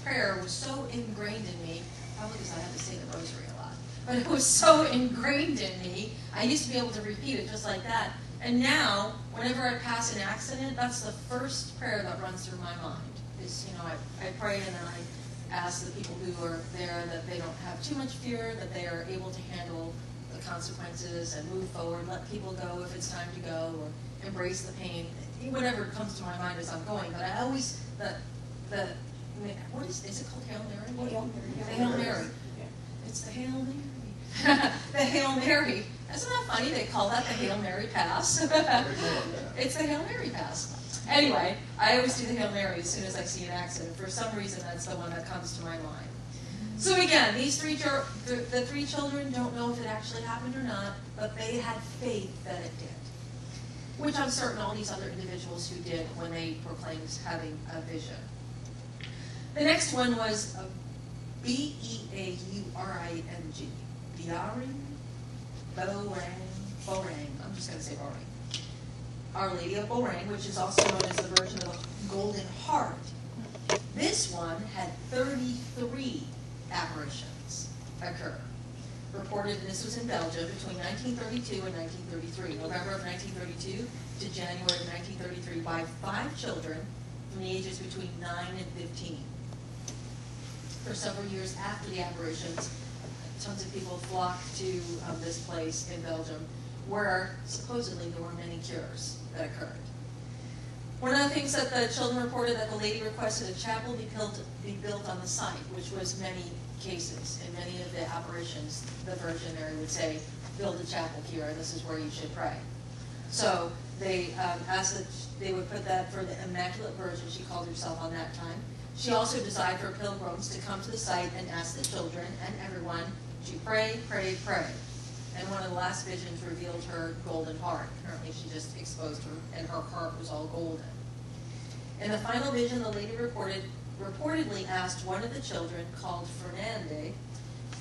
S1: prayer was so ingrained in me, probably because I had to say the rosary a lot, but it was so ingrained in me, I used to be able to repeat it just like that. And now, whenever I pass an accident, that's the first prayer that runs through my mind. Is, I pray and then I ask the people who are there that they don't have too much fear, that they are able to handle the consequences and move forward, let people go if it's time to go, or embrace the pain, whatever comes to my mind as I'm going. But I always, what is it called, Hail Mary?
S3: Hail Mary.
S1: The Hail Mary.
S3: Yeah.
S1: It's the Hail Mary. The Hail Mary. Isn't that funny? They call that the Hail Mary Pass. It's the Hail Mary Pass. Anyway, I always do the Hail Mary as soon as I see an accident. For some reason, that's the one that comes to my mind. So again, these the three children don't know if it actually happened or not, but they had faith that it did, which I'm certain all these other individuals who did when they proclaimed having a vision. The next one was Beauring. Beauring. I'm just going to say Beauring. Our Lady of Beauring, which is also known as the Virgin of the Golden Heart. This one had 33 apparitions occur. Reported, and this was in Belgium, between 1932 and 1933, November of 1932 to January of 1933, by 5 children from the ages between 9 and 15. For several years after the apparitions, tons of people flocked to this place in Belgium, where supposedly there were many cures that occurred. One of the things that the children reported, that the lady requested a chapel be built on the site, which was many cases. In many of the apparitions, the Virgin Mary would say, build a chapel here, and this is where you should pray. So they asked that they would put that for the Immaculate Virgin, she called herself on that time. She also desired for pilgrims to come to the site and ask the children and everyone to pray, pray, pray. And one of the last visions revealed her golden heart. Apparently she just exposed her, and her heart was all golden. In the final vision, the lady reportedly asked one of the children, called Fernande,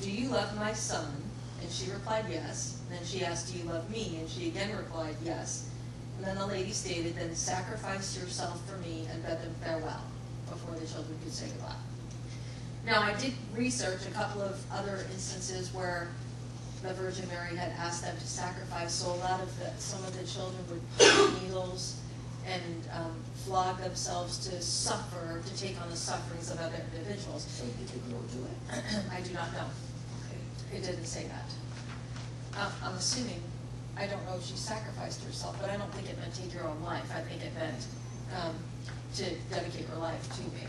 S1: do you love my son? And she replied yes. Then she asked, do you love me? And she again replied yes. And then the lady stated, then sacrifice yourself for me, and bid them farewell, before the children could say goodbye. Now, I did research a couple of other instances where the Virgin Mary had asked them to sacrifice, so some of the children would put needles and flog themselves to suffer, to take on the sufferings of other individuals.
S3: So did the girl do it?
S1: I do not know.
S3: Okay.
S1: It didn't say that. I'm assuming, I don't know if she sacrificed herself, but I don't think it meant take your own life. I think it meant to dedicate her life to me.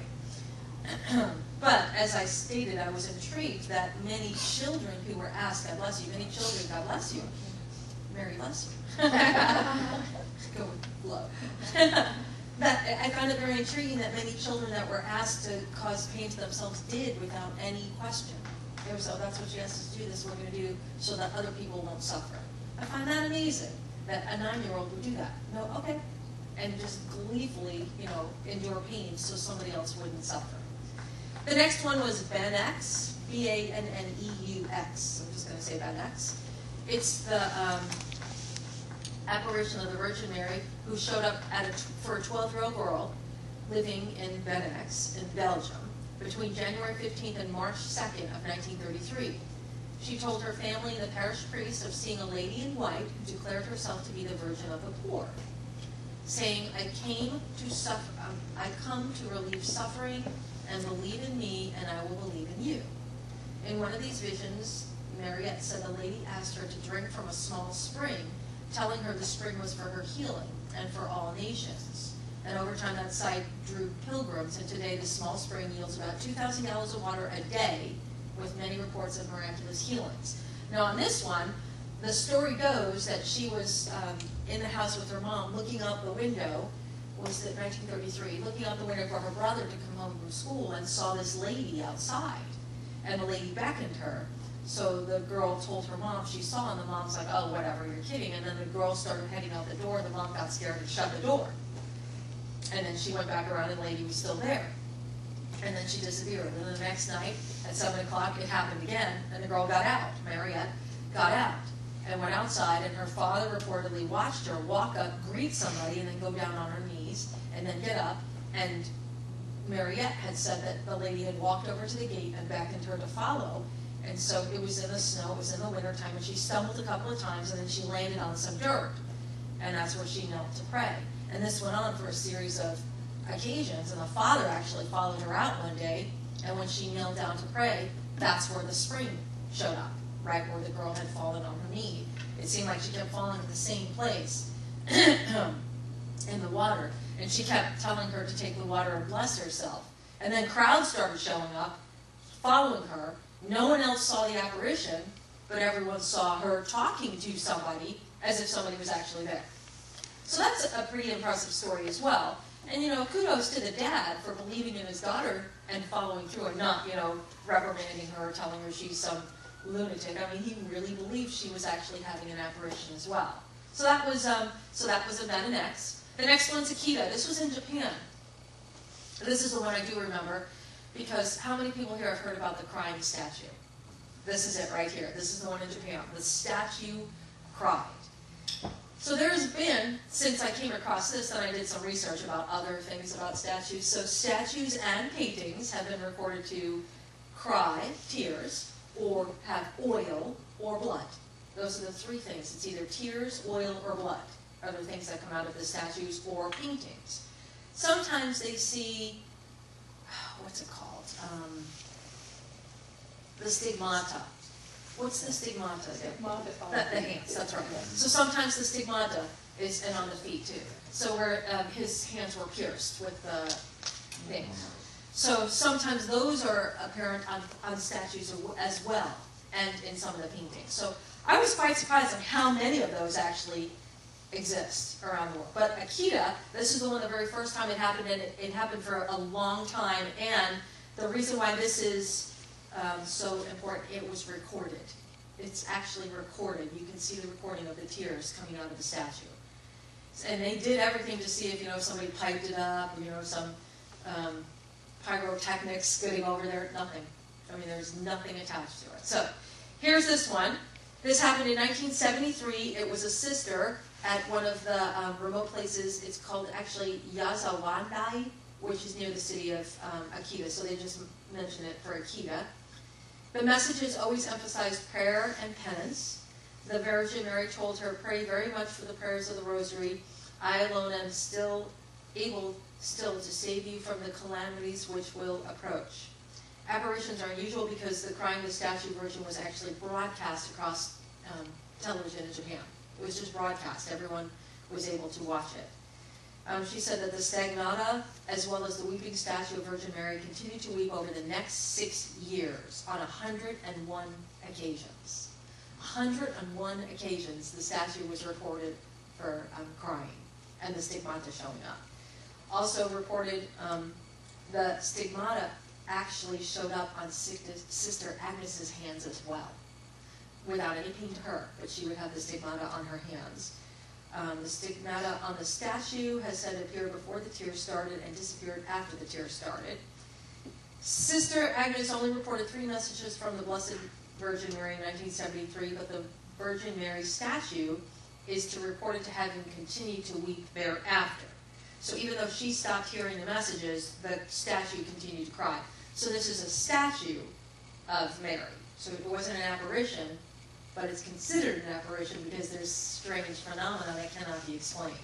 S1: But as I stated, I was intrigued that many children who were asked, God bless you, many children, God bless you, Mary bless you. Go with flow. That I found it very intriguing that many children that were asked to cause pain to themselves did without any question. They were so, that's what she asked us to do, this is what we're going to do so that other people won't suffer. I find that amazing, that a 9-year-old would do that. No, okay. And just gleefully, endure pain so somebody else wouldn't suffer. The next one was Bannex, B-A-N-N-E-U-X. I'm just going to say Bannex. It's the apparition of the Virgin Mary who showed up for a 12-year-old girl living in Bannex in Belgium between January 15th and March 2nd of 1933. She told her family and the parish priest of seeing a lady in white who declared herself to be the Virgin of the Poor, saying, I come to relieve suffering and believe in me, and I will believe in you. In one of these visions, Mariette said the lady asked her to drink from a small spring, telling her the spring was for her healing and for all nations. And over time, that site drew pilgrims, and today the small spring yields about 2,000 gallons of water a day, with many reports of miraculous healings. Now, on this one, the story goes that she was in the house with her mom, looking out the window, was it 1933, looking out the window for her brother to come home from school, and saw this lady outside. and the lady beckoned her. So the girl told her mom she saw, and the mom's like, oh, whatever, you're kidding. And then the girl started heading out the door, and the mom got scared and shut the door. And then she went back around, and the lady was still there. And then she disappeared. And then the next night, at 7 o'clock, it happened again, and the girl got out. Mariette got out and went outside, and her father reportedly watched her walk up, greet somebody, and then go down on her knees, and then get up. And Mariette had said that the lady had walked over to the gate and beckoned her to follow. And so it was in the snow, it was in the wintertime, and she stumbled a couple of times, and then she landed on some dirt. And that's where she knelt to pray. And this went on for a series of occasions, and the father actually followed her out one day, and when she knelt down to pray, that's where the spring showed up, right where the girl had fallen on her knee. It seemed like she kept falling at the same place in the water, and she kept telling her to take the water and bless herself. And then crowds started showing up, following her. No one else saw the apparition, but everyone saw her talking to somebody as if somebody was actually there. So that's a pretty impressive story as well. And, you know, kudos to the dad for believing in his daughter and following through and not, you know, reprimanding her or telling her she's some lunatic. I mean, he really believed she was actually having an apparition as well. So that was event X. The next one's Akita. This was in Japan. This is the one I do remember, because how many people here have heard about the crying statue? This is it right here. This is the one in Japan. The statue cried. So there's been, since I came across this, and I did some research about other things about statues, so statues and paintings have been recorded to cry, tears, or have oil or blood. Those are the three things. It's either tears, oil, or blood are the things that come out of the statues or paintings. Sometimes they see, what's it called? The stigmata. What's the stigmata? The hands, that's right. So sometimes the stigmata is, and on the feet too. So where his hands were pierced with the things. So sometimes those are apparent on statues as well, and in some of the paintings. So I was quite surprised at how many of those actually exist around the world. But Akita, this is the one the very first time it happened, and it happened for a long time. And the reason why this is so important, it was recorded. It's actually recorded. You can see the recording of the tears coming out of the statue. And they did everything to see if, you know, somebody piped it up, you know, some pyrotechnics getting over there. Nothing. I mean, there's nothing attached to it. So here's this one. This happened in 1973. It was a sister at one of the remote places. It's called actually Yazawandai, which is near the city of Akita. So they just mention it for Akita. The messages always emphasized prayer and penance. The Virgin Mary told her, pray very much for the prayers of the Rosary. I alone am still able to save you from the calamities which will approach. Apparitions are unusual because the crying of the statue Virgin was actually broadcast across television in Japan. It was just broadcast. Everyone was able to watch it. She said that the stigmata, as well as the weeping statue of Virgin Mary, continued to weep over the next 6 years on 101 occasions. 101 occasions the statue was reported for crying and the stigmata showing up. Also reported the stigmata actually showed up on Sister Agnes's hands as well, without any pain to her, but she would have the stigmata on her hands. The stigmata on the statue has said appeared before the tears started and disappeared after the tears started. Sister Agnes only reported 3 messages from the Blessed Virgin Mary in 1973, but the Virgin Mary statue is reported to having continued to weep thereafter. So even though she stopped hearing the messages, the statue continued to cry. So this is a statue of Mary. So it wasn't an apparition, but it's considered an apparition because there's strange phenomena that cannot be explained.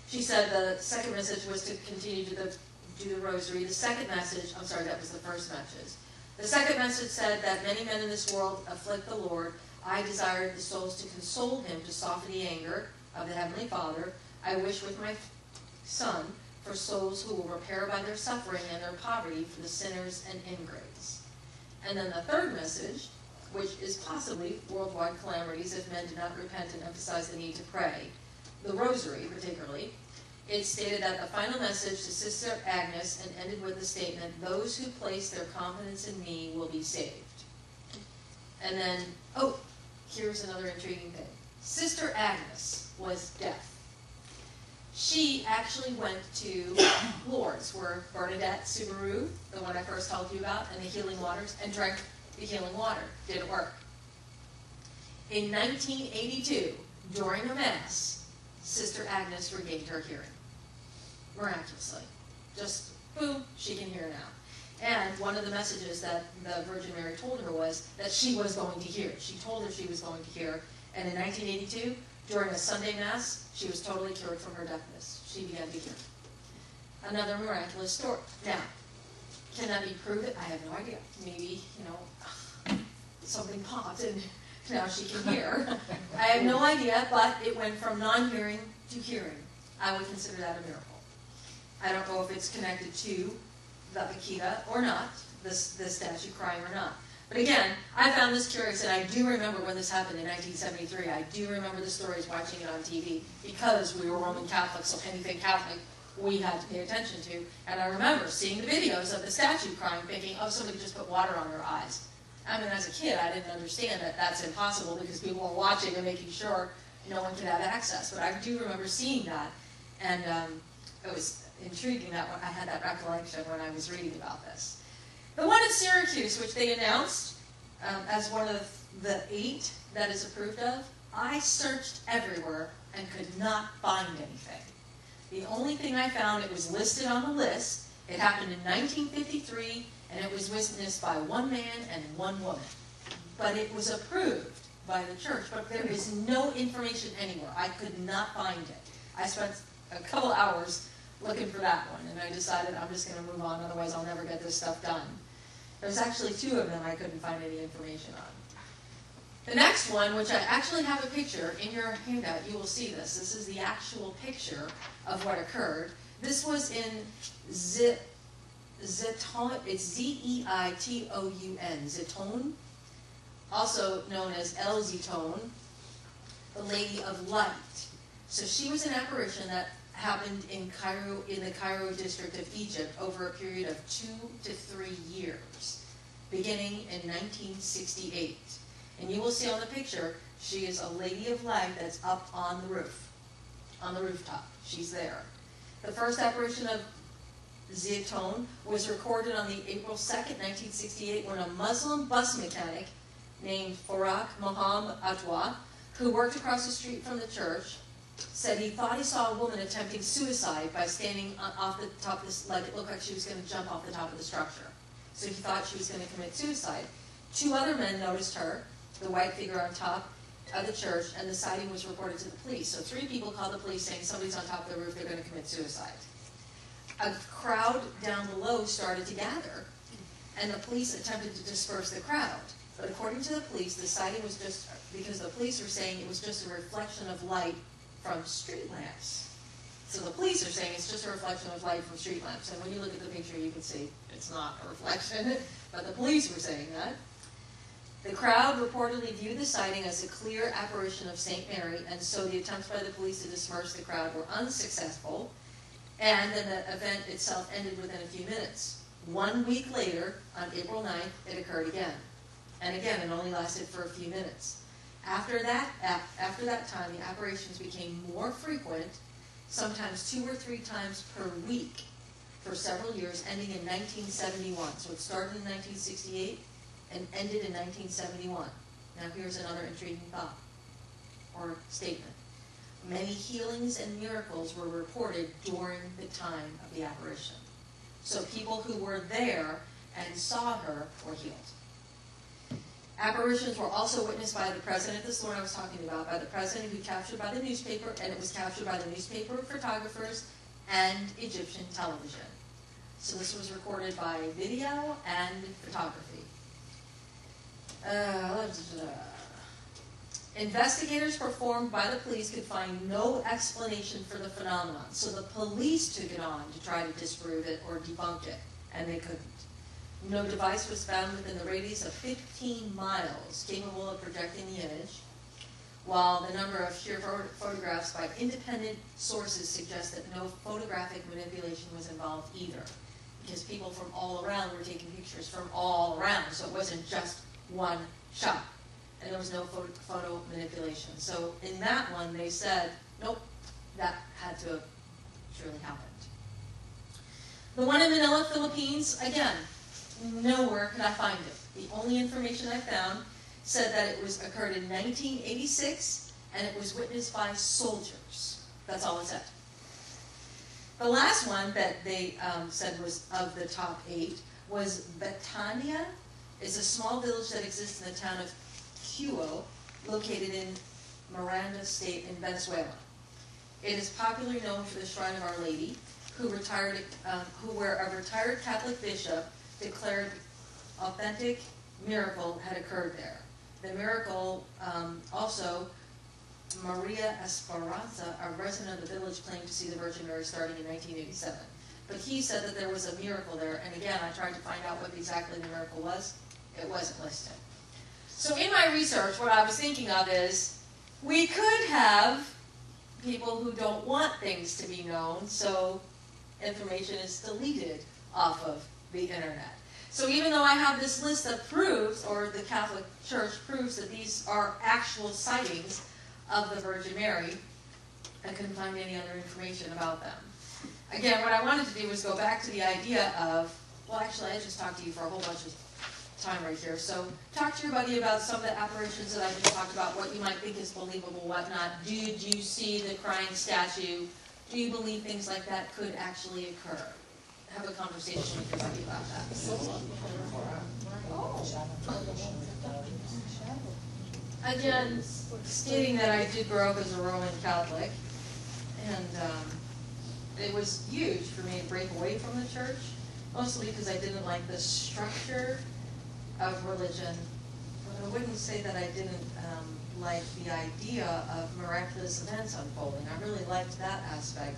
S1: She said the second message was to continue to do the rosary. The second message, I'm sorry, that was the first message. The second message said that many men in this world afflict the Lord. I desired the souls to console him, to soften the anger of the Heavenly Father. I wish with my Son for souls who will repair by their suffering and their poverty for the sinners and ingrates. And then the third message, which is possibly worldwide calamities if men do not repent and emphasize the need to pray, the rosary particularly, It stated that the final message to Sister Agnes and ended with the statement, "Those who place their confidence in me will be saved." And then, oh, here's another intriguing thing. Sister Agnes was deaf. She actually went to Lourdes, where Bernadette Subaru, the one I first told you about, and the healing waters, and drank the healing water. Didn't work. In 1982, during a mass, Sister Agnes regained her hearing. Miraculously. Just, boom, she can hear now. And one of the messages that the Virgin Mary told her was that she was going to hear. She told her she was going to hear. And in 1982, during a Sunday Mass, she was totally cured from her deafness. She began to hear. Another miraculous story. Now, can that be proven? I have no idea. Maybe, something popped and now she can hear. I have no idea, but it went from non-hearing to hearing. I would consider that a miracle. I don't know if it's connected to the Akita or not, the statue crying or not. But again, I found this curious, and I do remember when this happened in 1973. I do remember the stories, watching it on TV, because we were Roman Catholics, so anything Catholic we had to pay attention to. And I remember seeing the videos of the statue crying, thinking, oh, somebody just put water on their eyes. I mean, as a kid, I didn't understand that that's impossible because people were watching and making sure no one could have access. But I do remember seeing that, and it was intriguing that I had that recollection when I was reading about this. The one in Syracuse, which they announced as one of the 8 that is approved of, I searched everywhere and could not find anything. The only thing I found, it was listed on the list. It happened in 1953, and it was witnessed by 1 man and 1 woman. But it was approved by the church, but there is no information anywhere. I could not find it. I spent a couple hours looking for that one, and I decided I'm just going to move on, otherwise I'll never get this stuff done. There's actually 2 of them I couldn't find any information on. The next one, which I actually have a picture in your handout, you will see this. This is the actual picture of what occurred. This was in Zeitoun, it's Z-E-I-T-O-U-N, Zeitoun, also known as El Zeitoun, the Lady of Light. So she was an apparition that happened in Cairo, in the Cairo district of Egypt, over a period of 2 to 3 years, beginning in 1968. And you will see on the picture, she is a lady of light that's up on the roof, on the rooftop. She's there. The first apparition of Zeitoun was recorded on the April 2nd, 1968, when a Muslim bus mechanic named Farak Moham Atwa, who worked across the street from the church, said he thought he saw a woman attempting suicide by standing off the top of this, like it looked like she was going to jump off the top of the structure. So he thought she was going to commit suicide. 2 other men noticed her, the white figure on top of the church, and the sighting was reported to the police. So 3 people called the police saying somebody's on top of the roof, they're going to commit suicide. A crowd down below started to gather, and the police attempted to disperse the crowd. But according to the police, the sighting was just, because the police were saying it was just a reflection of light from street lamps. So the police are saying it's just a reflection of light from street lamps. And when you look at the picture, you can see it's not a reflection, but the police were saying that. The crowd reportedly viewed the sighting as a clear apparition of St. Mary, and so the attempts by the police to disperse the crowd were unsuccessful, and then the event itself ended within a few minutes. 1 week later, on April 9th, it occurred again. And again, it only lasted for a few minutes. After that time, the apparitions became more frequent, sometimes 2 or 3 times per week, for several years, ending in 1971. So it started in 1968 and ended in 1971. Now here's another intriguing thought, or statement. Many healings and miracles were reported during the time of the apparition. So people who were there and saw her were healed. Apparitions were also witnessed by the president, this is the one I was talking about, by the president, who captured by the newspaper, and it was captured by the newspaper photographers and Egyptian television. So this was recorded by video and photography. Investigators performed by the police could find no explanation for the phenomenon, so the police took it on to try to disprove it or debunk it, and they couldn't. No device was found within the radius of 15 miles capable of projecting the image. while the number of sheer photographs by independent sources suggests that no photographic manipulation was involved either, because people from all around were taking pictures from all around, so it wasn't just one shot, and there was no photo manipulation. So in that one, they said, nope, that had to have truly happened. The one in Manila, Philippines, again, nowhere could I find it. The only information I found said that it was occurred in 1986, and it was witnessed by soldiers. That's all it said. The last one that they said was of the top 8 was Betania. It's a small village that exists in the town of Cuyo, located in Miranda State in Venezuela. It is popularly known for the Shrine of Our Lady, where a retired Catholic bishop declared authentic miracle had occurred there. The miracle also, Maria Esperanza, a resident of the village, claimed to see the Virgin Mary starting in 1987. But he said that there was a miracle there, and again, I tried to find out what exactly the miracle was. It wasn't listed. So in my research, what I was thinking of is, we could have people who don't want things to be known, so information is deleted off of the internet. So even though I have this list that proves, or the Catholic Church proves that these are actual sightings of the Virgin Mary, I couldn't find any other information about them. Again, what I wanted to do was go back to the idea of, well, actually, I just talked to you for a whole bunch of time right here. So talk to your buddy about some of the apparitions that I just talked about, what you might think is believable, whatnot. Did you see the crying statue? Do you believe things like that could actually occur? Have a conversation with your buddy about that. Again, stating that I did grow up as a Roman Catholic, and it was huge for me to break away from the church, mostly because I didn't like the structure of religion. But I wouldn't say that I didn't like the idea of miraculous events unfolding. I really liked that aspect.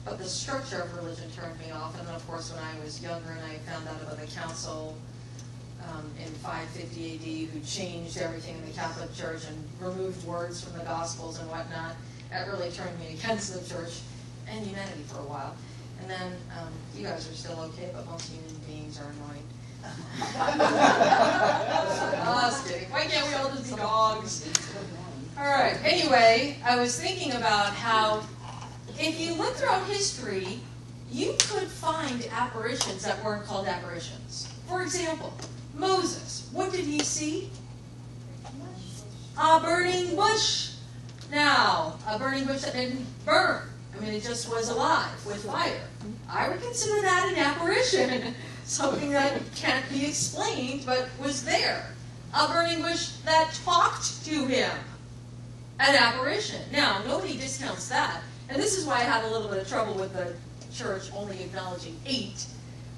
S1: But the structure of religion turned me off. And then, of course, when I was younger and I found out about the council in 550 AD who changed everything in the Catholic Church and removed words from the Gospels and whatnot, that really turned me against the church and humanity for a while. And then you guys are still okay, but most human beings are annoying. I was kidding. Why can't we all just be dogs? All right. Anyway, I was thinking about how if you look throughout history, you could find apparitions that weren't called apparitions. For example, Moses. What did he see? A burning bush. Now, a burning bush that didn't burn. I mean, it just was alive with fire. I would consider that an apparition. Something that can't be explained, but was there. A burning bush that talked to him. An apparition. Now, nobody discounts that. And this is why I had a little bit of trouble with the church only acknowledging 8,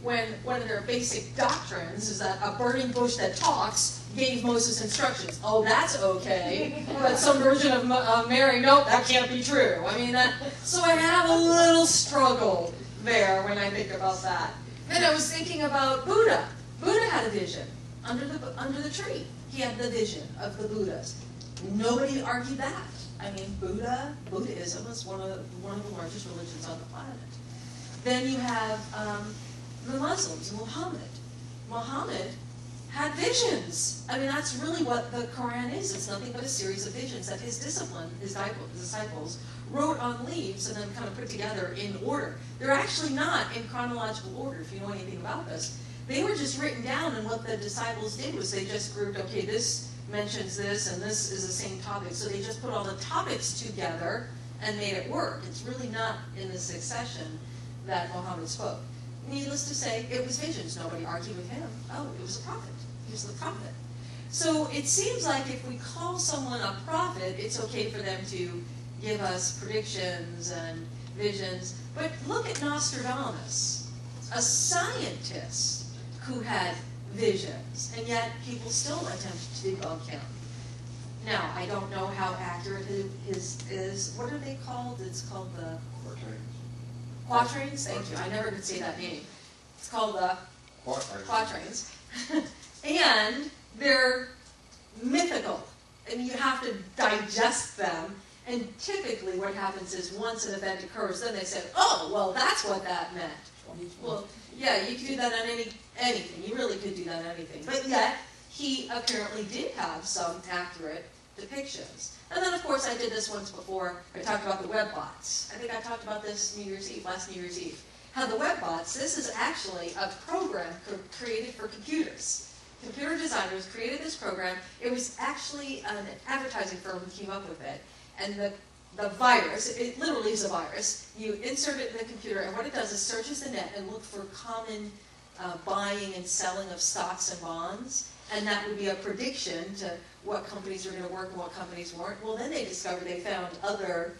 S1: when one of their basic doctrines is that a burning bush that talks gave Moses instructions. Oh, that's okay. But some version of Mary, nope, that can't be true. I mean, so I have a little struggle there when I think about that. Then I was thinking about Buddha. Buddha had a vision under the tree. He had the vision of the Buddhas. Nobody argued that. I mean, Buddhism is one of the largest religions on the planet. Then you have the Muslims, Muhammad. Muhammad had visions. I mean, that's really what the Quran is. It's nothing but a series of visions that his disciples wrote on leaves and then kind of put together in order. They're actually not in chronological order, if you know anything about this. They were just written down, and what the disciples did was they just grouped, okay, this mentions this, and this is the same topic. So they just put all the topics together and made it work. It's really not in the succession that Muhammad spoke. Needless to say, it was visions. Nobody argued with him. Oh, it was a prophet. He was the prophet. So it seems like if we call someone a prophet, it's okay for them to give us predictions and visions. But look at Nostradamus, a scientist who had visions, and yet people still attempt to debunk him. Now, I don't know how accurate his is. What are they called? It's called the Quatrains. Thank you. I never could say that name. It's called the Quatrains. And they're mythical. and you have to digest them. And typically what happens is once an event occurs, then they say, oh, well, that's what that meant. Well, yeah, you could do that on anything. You really could do that on anything. But yet, he apparently did have some accurate depictions. And then, of course, I did this once before. I talked about the web bots. I think I talked about this last New Year's Eve. How the web bots, this is actually a program created for computers. Computer designers created this program. It was actually an advertising firm who came up with it. And the virus, it literally is a virus. You insert it in the computer, and what it does is searches the net and look for common buying and selling of stocks and bonds. And that would be a prediction to what companies are going to work and what companies weren't. Well, then they discovered they found other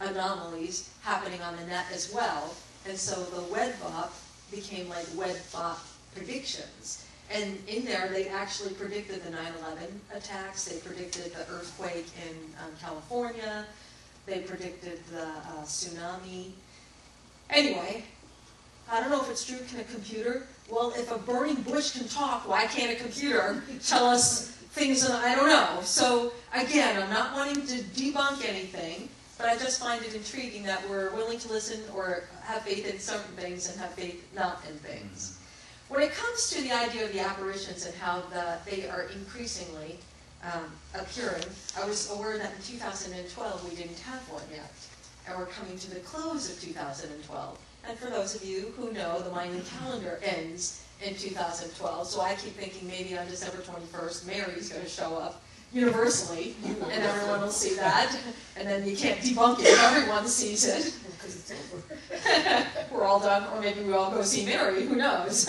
S1: anomalies happening on the net as well. And so the WebBot became like WebBot predictions. And in there, they actually predicted the 9/11 attacks. They predicted the earthquake in California. They predicted the tsunami. Anyway, I don't know if it's true, can a computer? Well, if a burning bush can talk, why can't a computer tell us things that I don't know? So again, I'm not wanting to debunk anything, but I just find it intriguing that we're willing to listen or have faith in certain things and have faith not in things. When it comes to the idea of the apparitions and how they are increasingly appearing, I was aware that in 2012 we didn't have one yet, and we're coming to the close of 2012. And for those of you who know, the Mayan calendar ends in 2012, so I keep thinking maybe on December 21st, Mary's going to show up universally, and everyone will see that, and then you can't debunk it, everyone sees it.
S3: Because it's over.
S1: We're all done, or maybe we all go see Mary, who knows.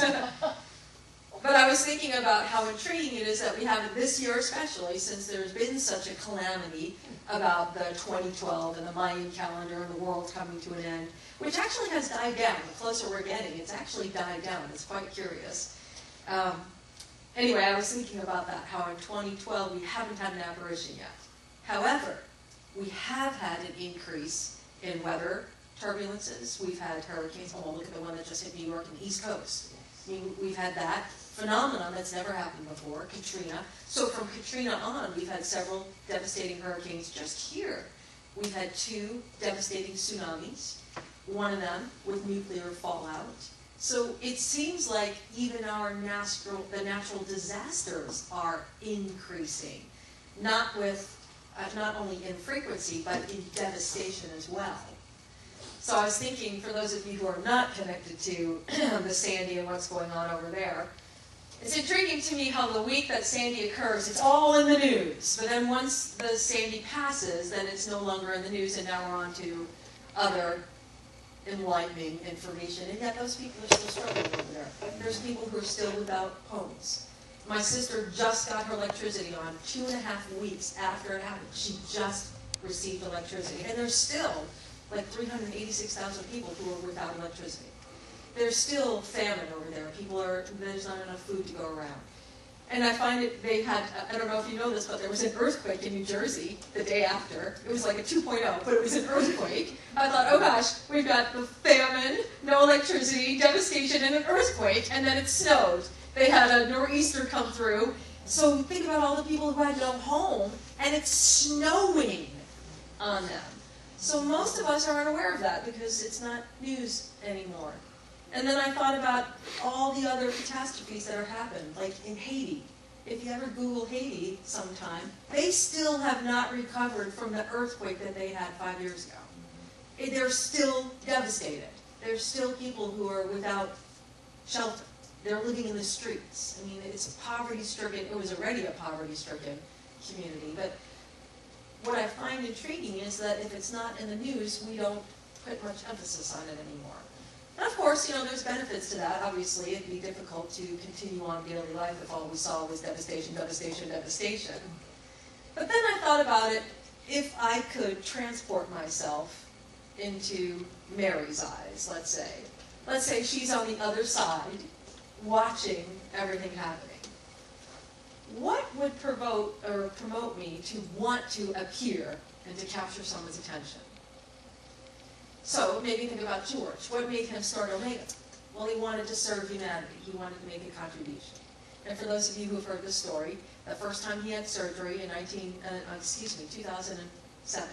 S1: But I was thinking about how intriguing it is that we have it this year especially, since there's been such a calamity about the 2012 and the Mayan calendar and the world coming to an end, which actually has died down. The closer we're getting, it's actually died down. It's quite curious. Anyway, I was thinking about that, how in 2012 we haven't had an apparition yet. However, we have had an increase in weather turbulences. We've had hurricanes. Oh, look at the one that just hit New York and the East Coast. I mean, we've had that phenomenon that's never happened before, Katrina. So from Katrina on, we've had several devastating hurricanes just here. We've had 2 devastating tsunamis, one of them with nuclear fallout. So it seems like even the natural disasters are increasing, not only in frequency, but in devastation as well. So I was thinking, for those of you who are not connected to the Sandy and what's going on over there, it's intriguing to me how the week that Sandy occurs, it's all in the news. But then once the Sandy passes, then it's no longer in the news, and now we're on to other enlightening information. And yet those people are still struggling over there. There's people who are still without homes. My sister just got her electricity on 2.5 weeks after it happened. She just received electricity. And there's still like 386,000 people who are without electricity. There's still famine over there. There's not enough food to go around. And I find they had, I don't know if you know this, but there was an earthquake in New Jersey the day after. It was like a 2.0, but it was an earthquake. I thought, oh gosh, we've got the famine, no electricity, devastation, and an earthquake, and then it snowed. They had a nor'easter come through. So think about all the people who had no home, and it's snowing on them. So most of us are unaware of that because it's not news anymore. And then I thought about all the other catastrophes that have happened, like in Haiti. If you ever Google Haiti sometime, they still have not recovered from the earthquake that they had 5 years ago. They're still devastated. There's still people who are without shelter. They're living in the streets. I mean, it's poverty-stricken. It was already a poverty-stricken community. But what I find intriguing is that if it's not in the news, we don't put much emphasis on it anymore. And of course, there's benefits to that. Obviously, it'd be difficult to continue on daily life if all we saw was devastation, devastation, devastation. But then I thought about it, if I could transport myself into Mary's eyes, let's say. Let's say she's on the other side, watching everything happening. What would promote me to want to appear and to capture someone's attention? So maybe think about George. What made him start Omega? Well, he wanted to serve humanity. He wanted to make a contribution. And for those of you who have heard the story, the first time he had surgery in 2007,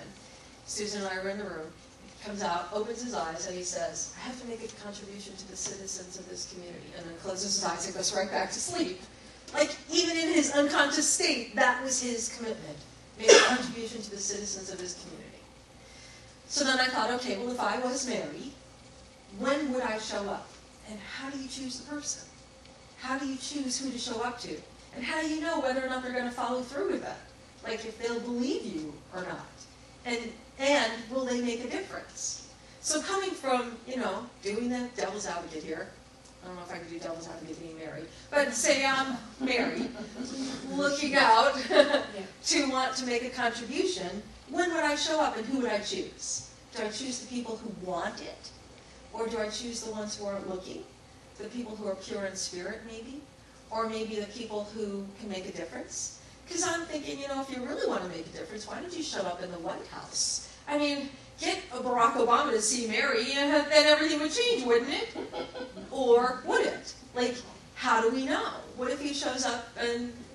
S1: Susan and I were in the room. He comes out, opens his eyes, and he says, I have to make a contribution to the citizens of this community. And then closes his eyes and goes right back to sleep. Like, even in his unconscious state, that was his commitment. Make a contribution to the citizens of his community. So then I thought, okay, well, if I was Mary, when would I show up? And how do you choose the person? How do you choose who to show up to? And how do you know whether or not they're going to follow through with that? Like, if they'll believe you or not. And will they make a difference? So coming from, doing the devil's advocate here, I don't know if I could do devil's advocate being Mary, but say I'm Mary, looking out to want to make a contribution, when would I show up and who would I choose? Do I choose the people who want it? Or do I choose the ones who are looking? The people who are pure in spirit, maybe? Or maybe the people who can make a difference? Because I'm thinking, if you really want to make a difference, why don't you show up in the White House? I mean, get Barack Obama to see Mary, and then everything would change, wouldn't it? Or would it? Like, how do we know? What if he shows up,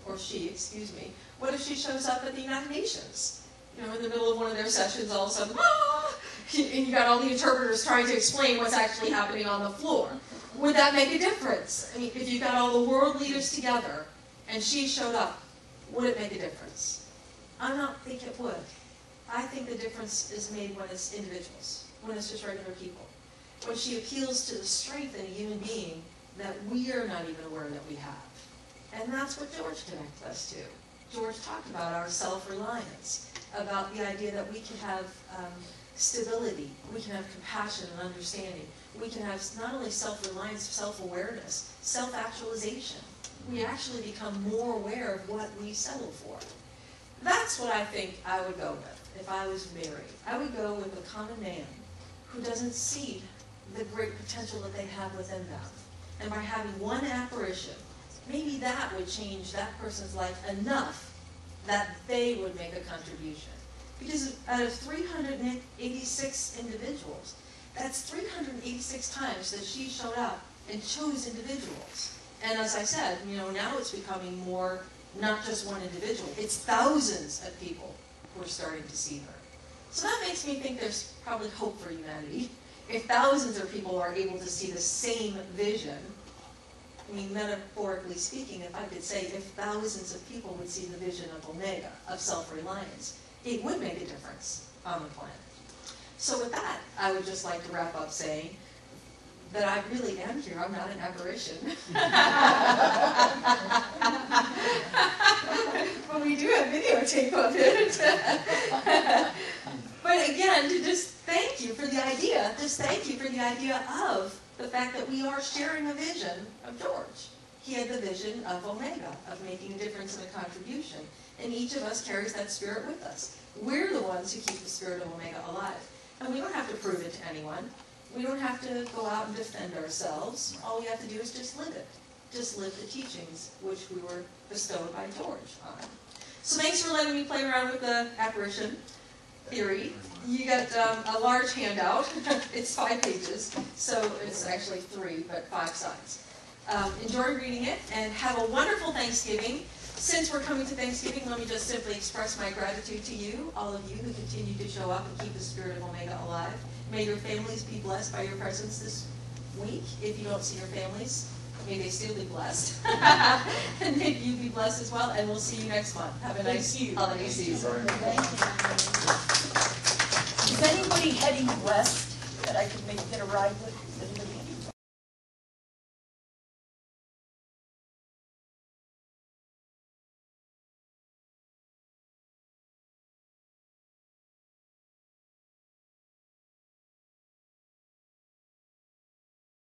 S1: or she, excuse me, what if she shows up at the United Nations? In the middle of one of their sessions, all of a sudden, and you got all the interpreters trying to explain what's actually happening on the floor. Would that make a difference? I mean, if you got all the world leaders together, and she showed up, would it make a difference? I don't think it would. I think the difference is made when it's individuals, when it's just regular people. When she appeals to the strength in a human being that we are not even aware that we have. And that's what George connected us to. George talked about our self-reliance, about the idea that we can have stability, we can have compassion and understanding. We can have not only self-reliance, self-awareness, self-actualization. We actually become more aware of what we settle for. That's what I think I would go with if I was Mary. I would go with a common man who doesn't see the great potential that they have within them. And by having one apparition, maybe that would change that person's life enough that they would make a contribution. Because out of 386 individuals, that's 386 times that she showed up and chose individuals. And as I said, now it's becoming more, not just one individual, it's thousands of people who are starting to see her. So that makes me think there's probably hope for humanity. If thousands of people are able to see the same vision, I mean, metaphorically speaking, if I could say, if thousands of people would see the vision of Omega, of self-reliance, it would make a difference on the planet. So with that, I would just like to wrap up saying that I really am here. I'm not an apparition. But we do have videotape of it. But again, to just thank you for the idea, of the fact that we are sharing a vision of George. He had the vision of Omega, of making a difference and a contribution. And each of us carries that spirit with us. We're the ones who keep the spirit of Omega alive. And we don't have to prove it to anyone. We don't have to go out and defend ourselves. All we have to do is just live it. Just live the teachings which we were bestowed by George on. So thanks for letting me play around with the apparition theory. You got a large handout. It's 5 pages, so it's actually 3, but 5 sides. Enjoy reading it, and have a wonderful Thanksgiving. Since we're coming to Thanksgiving, let me just simply express my gratitude to you, all of you who continue to show up and keep the spirit of Omega alive. May your families be blessed by your presence this week. If you don't see your families, may they still be blessed. And may you be blessed as well, and we'll see you next month. Have a nice holiday season.
S3: Thank you. Is anybody heading west that I could maybe get a ride with? Is anybody